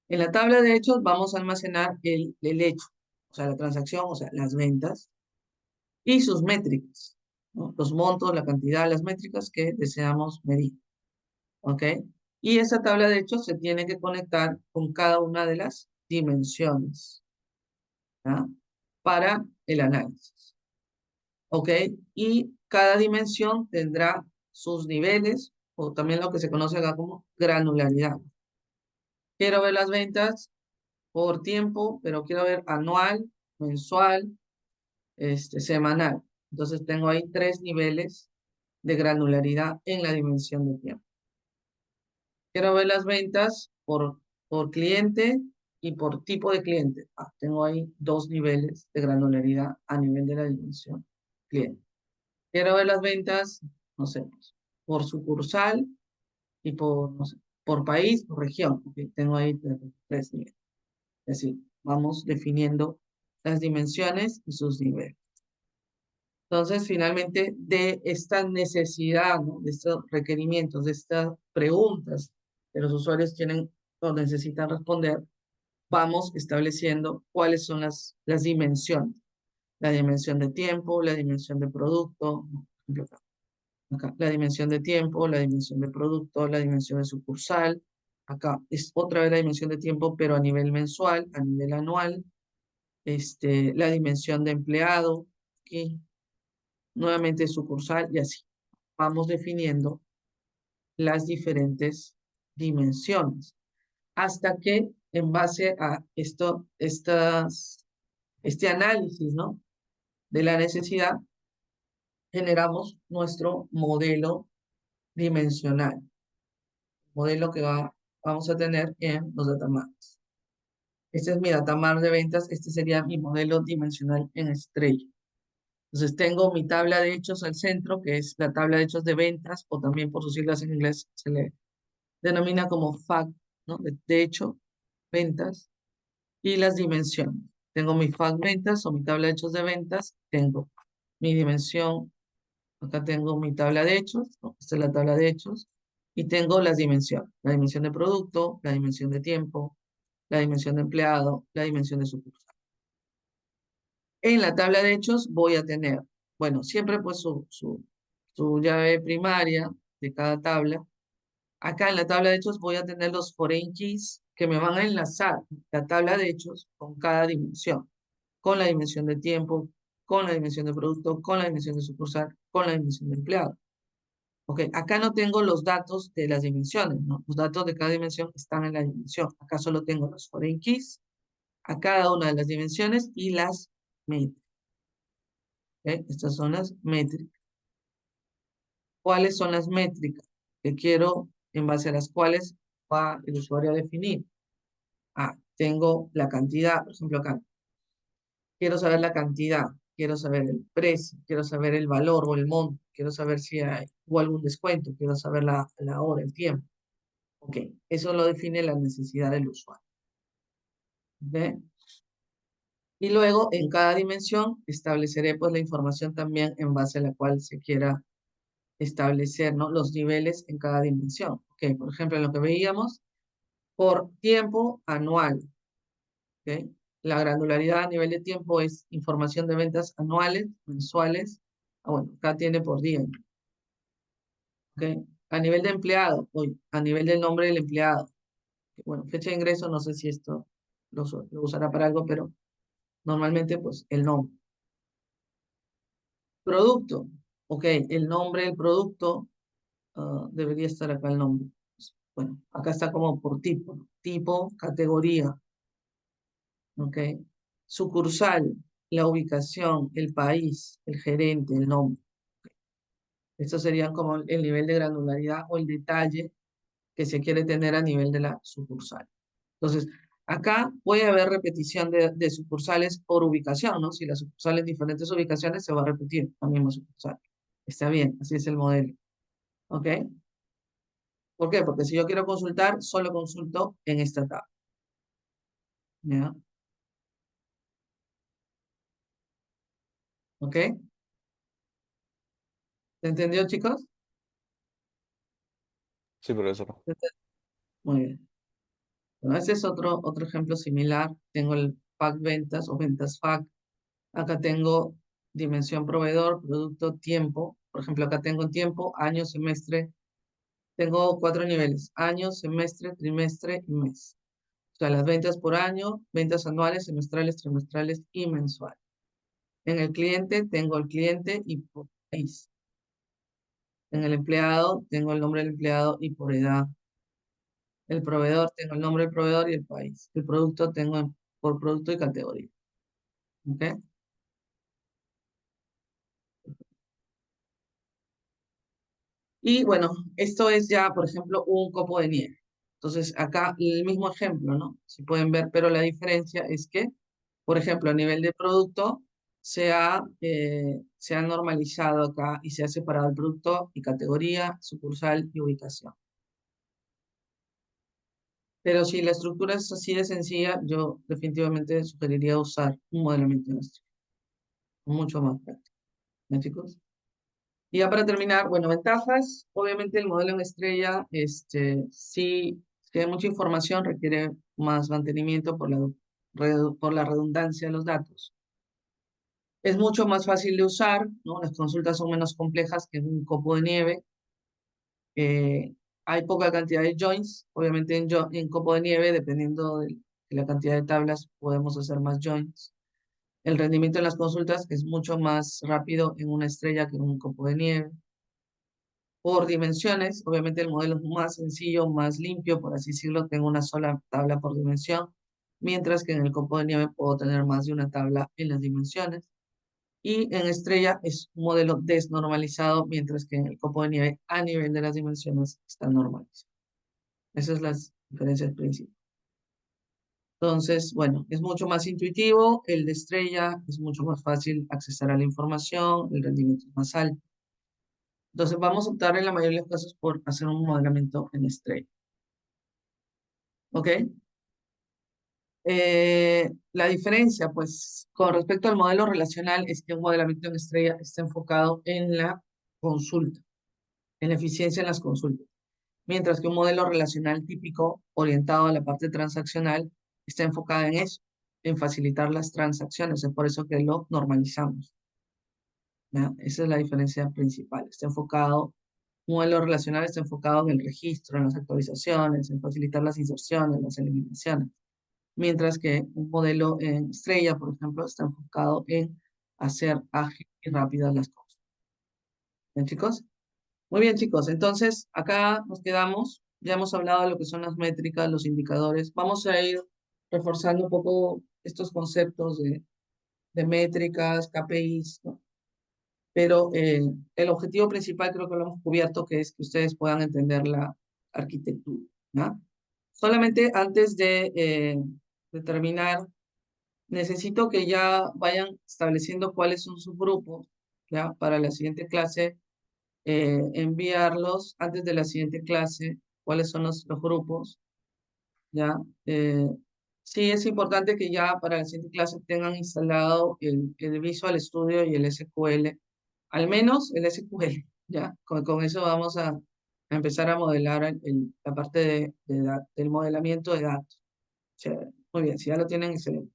En la tabla de hechos vamos a almacenar el hecho, o sea, la transacción, o sea, las ventas y sus métricas, ¿no? Los montos, la cantidad, las métricas que deseamos medir, ¿ok? Y esa tabla de hechos se tiene que conectar con cada una de las dimensiones, ¿ya? Para el análisis, ¿ok? Y cada dimensión tendrá sus niveles, o también lo que se conoce acá como granularidad. Quiero ver las ventas por tiempo, pero quiero ver anual, mensual, semanal. Entonces tengo ahí 3 niveles de granularidad en la dimensión de tiempo. Quiero ver las ventas por cliente y por tipo de cliente. Tengo ahí 2 niveles de granularidad a nivel de la dimensión cliente. Quiero ver las ventas, no sé, pues, por sucursal y no sé, por país, por región. Okay, tengo ahí 3 niveles. Es decir, vamos definiendo las dimensiones y sus niveles. Entonces, finalmente, de esta necesidad, ¿no? De estos requerimientos, de estas preguntas que los usuarios tienen o necesitan responder, vamos estableciendo cuáles son las dimensiones. La dimensión de tiempo, la dimensión de producto, ¿no? Por ejemplo, acá, la dimensión de tiempo, la dimensión de producto, la dimensión de sucursal. Acá es otra vez la dimensión de tiempo, pero a nivel mensual, a nivel anual. La dimensión de empleado, aquí, nuevamente sucursal y así. Vamos definiendo las diferentes dimensiones hasta que en base a este análisis, ¿no? De la necesidad, generamos nuestro modelo dimensional, modelo que vamos a tener en los datamaps. Este es mi datamap de ventas, este sería mi modelo dimensional en estrella. Entonces tengo mi tabla de hechos al centro, que es la tabla de hechos de ventas, o también por sus siglas en inglés se le denomina como FAC, ¿no? De hecho, ventas, y las dimensiones. Tengo mi FAC ventas o mi tabla de hechos de ventas, tengo mi dimensión, acá tengo mi tabla de hechos, ¿no? Esta es la tabla de hechos, y tengo las dimensiones, la dimensión de producto, la dimensión de tiempo, la dimensión de empleado, la dimensión de sucursal. En la tabla de hechos voy a tener, bueno, siempre pues su llave primaria de cada tabla. Acá en la tabla de hechos voy a tener los foreign keys que me van a enlazar la tabla de hechos con cada dimensión, con la dimensión de tiempo, con la dimensión de producto, con la dimensión de sucursal, con la dimensión de empleado. Ok, acá no tengo los datos de las dimensiones, ¿no? Los datos de cada dimensión están en la dimensión. Acá solo tengo los foreign keys a cada una de las dimensiones y las métricas. ¿Ok? Estas son las métricas. ¿Cuáles son las métricas que quiero, en base a las cuales va el usuario a definir? Tengo la cantidad, por ejemplo acá. Quiero saber la cantidad, quiero saber el precio, quiero saber el valor o el monto, quiero saber si hubo algún descuento, quiero saber la hora, el tiempo. Ok, eso lo define la necesidad del usuario. ¿Ok? Y luego, en cada dimensión, estableceré pues la información también en base a la cual se quiera establecer, ¿no?, los niveles en cada dimensión. Ok, por ejemplo, en lo que veíamos, por tiempo anual. ¿Ok? La granularidad a nivel de tiempo es información de ventas anuales, mensuales. Bueno, acá tiene por día. ¿Ok? A nivel de empleado, hoy, a nivel del nombre del empleado. Bueno, fecha de ingreso, no sé si esto lo usará para algo, pero normalmente, pues, el nombre. Producto, ok, el nombre del producto, debería estar acá el nombre. Bueno, acá está como por tipo, ¿no? Tipo, categoría, ok. Sucursal, la ubicación, el país, el gerente, el nombre. Estos serían como el nivel de granularidad o el detalle que se quiere tener a nivel de la sucursal. Entonces, acá puede haber repetición de sucursales por ubicación, ¿no? Si la sucursal en diferentes ubicaciones se va a repetir la misma sucursal. Está bien, así es el modelo. ¿Ok? ¿Por qué? Porque si yo quiero consultar, solo consulto en esta tabla. ¿Ya? ¿Ok? ¿Se entendió, chicos?
Sí, profesor.
Muy bien. Bueno, este es otro ejemplo similar. Tengo el FAC ventas o ventas FAC. Acá tengo dimensión proveedor, producto, tiempo. Por ejemplo, acá tengo tiempo, año, semestre. Tengo 4 niveles: año, semestre, trimestre y mes. O sea, las ventas por año, ventas anuales, semestrales, trimestrales y mensuales. En el cliente tengo el cliente y por país. En el empleado tengo el nombre del empleado y por edad. El proveedor tengo el nombre del proveedor y el país. El producto tengo por producto y categoría. ¿Ok? Y bueno, esto es ya, por ejemplo, un copo de nieve. Entonces, acá el mismo ejemplo, ¿no? Si pueden ver, pero la diferencia es que, por ejemplo, a nivel de producto, se ha normalizado acá y se ha separado el producto y categoría, sucursal y ubicación. Pero si la estructura es así de sencilla, yo definitivamente sugeriría usar un modelamiento nuestro, mucho más práctico. ¿No, chicos? Y ya para terminar, bueno, ventajas. Obviamente el modelo en estrella, sí, si hay mucha información, requiere más mantenimiento por la redundancia de los datos. Es mucho más fácil de usar, ¿no? Las consultas son menos complejas que en un copo de nieve. Hay poca cantidad de joins. Obviamente en copo de nieve, dependiendo de la cantidad de tablas, podemos hacer más joins. El rendimiento en las consultas es mucho más rápido en una estrella que en un copo de nieve. Por dimensiones, obviamente el modelo es más sencillo, más limpio, por así decirlo, tengo una sola tabla por dimensión, mientras que en el copo de nieve puedo tener más de una tabla en las dimensiones. Y en estrella es un modelo desnormalizado, mientras que en el copo de nieve a nivel de las dimensiones está normalizado. Esas son las diferencias principales. Entonces, bueno, es mucho más intuitivo, el de estrella es mucho más fácil accesar a la información, el rendimiento es más alto. Entonces vamos a optar en la mayoría de los casos por hacer un modelamiento en estrella. ¿Ok? La diferencia, pues, con respecto al modelo relacional, es que un modelamiento en estrella está enfocado en la consulta, en la eficiencia en las consultas, mientras que un modelo relacional típico, orientado a la parte transaccional, está enfocado en eso, en facilitar las transacciones. Es por eso que lo normalizamos. ¿Ya? Esa es la diferencia principal. Un modelo relacional está enfocado en el registro, en las actualizaciones, en facilitar las inserciones, las eliminaciones. Mientras que un modelo en estrella, por ejemplo, está enfocado en hacer ágil y rápidas las cosas. ¿Bien, chicos? Muy bien, chicos. Entonces, acá nos quedamos. Ya hemos hablado de lo que son las métricas, los indicadores. Vamos a ir reforzando un poco estos conceptos de métricas, KPIs, ¿no? Pero el objetivo principal creo que lo hemos cubierto, que es que ustedes puedan entender la arquitectura, ¿no? Solamente antes de terminar, necesito que ya vayan estableciendo cuáles son sus grupos, ¿ya? Para la siguiente clase, enviarlos antes de la siguiente clase, cuáles son los grupos, ¿ya? Sí, es importante que ya para la siguiente clase tengan instalado el Visual Studio y el SQL, al menos el SQL, ¿ya? Con eso vamos a empezar a modelar la parte del modelamiento de datos. Chévere. Muy bien, si ya lo tienen, excelente.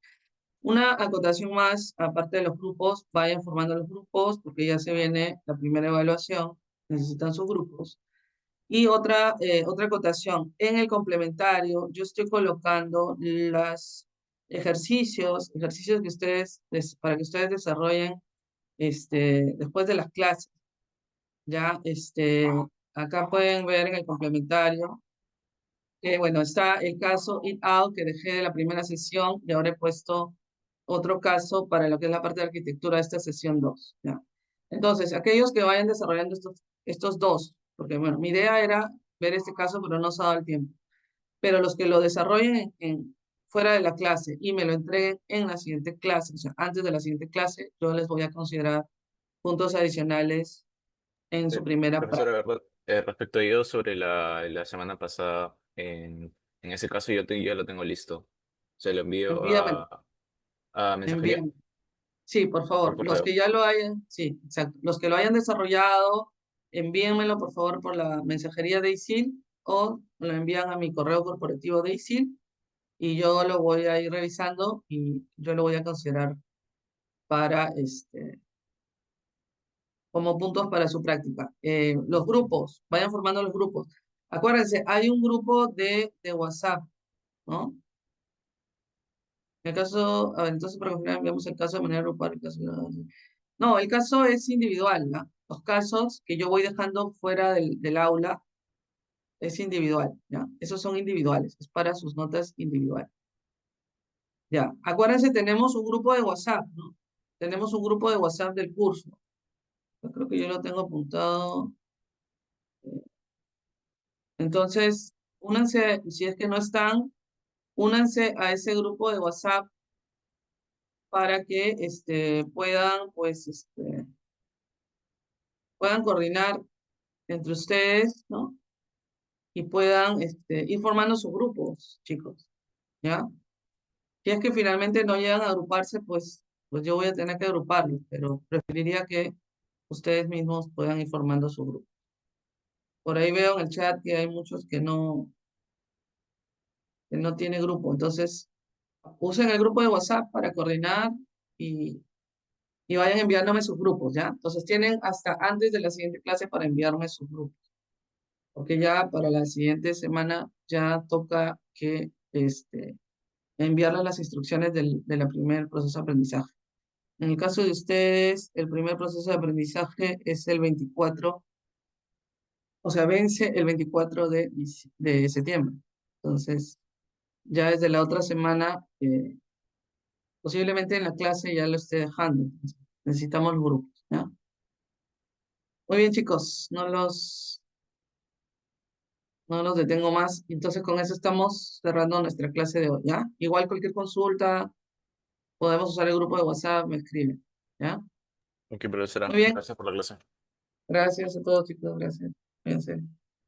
Una acotación más, aparte de los grupos, vayan formando los grupos, porque ya se viene la primera evaluación, necesitan sus grupos. Y otra acotación, en el complementario, yo estoy colocando los ejercicios que para que ustedes desarrollen después de las clases. Ya, acá pueden ver en el complementario que, bueno, está el caso it out que dejé de la primera sesión y ahora he puesto otro caso para lo que es la parte de arquitectura de esta sesión 2, ¿ya? Entonces, aquellos que vayan desarrollando estos dos, porque, bueno, mi idea era ver este caso, pero no se ha dado el tiempo. Pero los que lo desarrollen fuera de la clase y me lo entreguen en la siguiente clase, o sea, antes de la siguiente clase, yo les voy a considerar puntos adicionales en su primera
Profesora,
práctica.
¿verdad? Respecto a ello, sobre la semana pasada, en ese caso ya lo tengo listo. Se lo envío
Envíamelo,
a mensajería
envíamelo. Sí, por
por
favor, los
correo.
que ya lo hayan, sí, exacto, los que lo hayan desarrollado, envíenmelo por favor por la mensajería de ISIL o me lo envían a mi correo corporativo de ISIL y yo lo voy a ir revisando y yo lo voy a considerar para como puntos para su práctica. Los grupos, vayan formando los grupos. Acuérdense, hay un grupo de WhatsApp, ¿no? En el caso, a ver, entonces para confirmar, enviamos el caso de manera grupal. No, el caso es individual, ¿no? Los casos que yo voy dejando fuera del aula es individual, ¿ya? Esos son individuales, es para sus notas individuales. Ya, acuérdense, tenemos un grupo de WhatsApp, ¿no? Tenemos un grupo de WhatsApp del curso. Yo creo que yo lo tengo apuntado. Entonces, únanse, si es que no están, únanse a ese grupo de WhatsApp para que puedan, pues, puedan coordinar entre ustedes, ¿no? Y puedan ir formando sus grupos, chicos, ¿ya? Si es que finalmente no llegan a agruparse, pues yo voy a tener que agruparlos, pero preferiría que ustedes mismos puedan ir formando su grupo. Por ahí veo en el chat que hay muchos que no tienen grupo, entonces usen el grupo de WhatsApp para coordinar y, y vayan enviándome sus grupos, ¿ya? Entonces tienen hasta antes de la siguiente clase para enviarme sus grupos, porque ya para la siguiente semana ya toca que enviarles las instrucciones de la primer proceso de aprendizaje. En el caso de ustedes, el primer proceso de aprendizaje es el 24, o sea, vence el 24 de septiembre. Entonces, ya desde la otra semana, posiblemente en la clase ya lo esté dejando. Entonces, necesitamos los grupos, ¿ya? Muy bien, chicos, no los detengo más. Entonces, con eso estamos cerrando nuestra clase de hoy, ¿ya? Igual cualquier consulta, podemos usar el grupo de WhatsApp, me escriben, ¿ya?
Ok, profesora,
Muy bien,
gracias por la clase.
gracias a todos, chicos, gracias. Cuídense.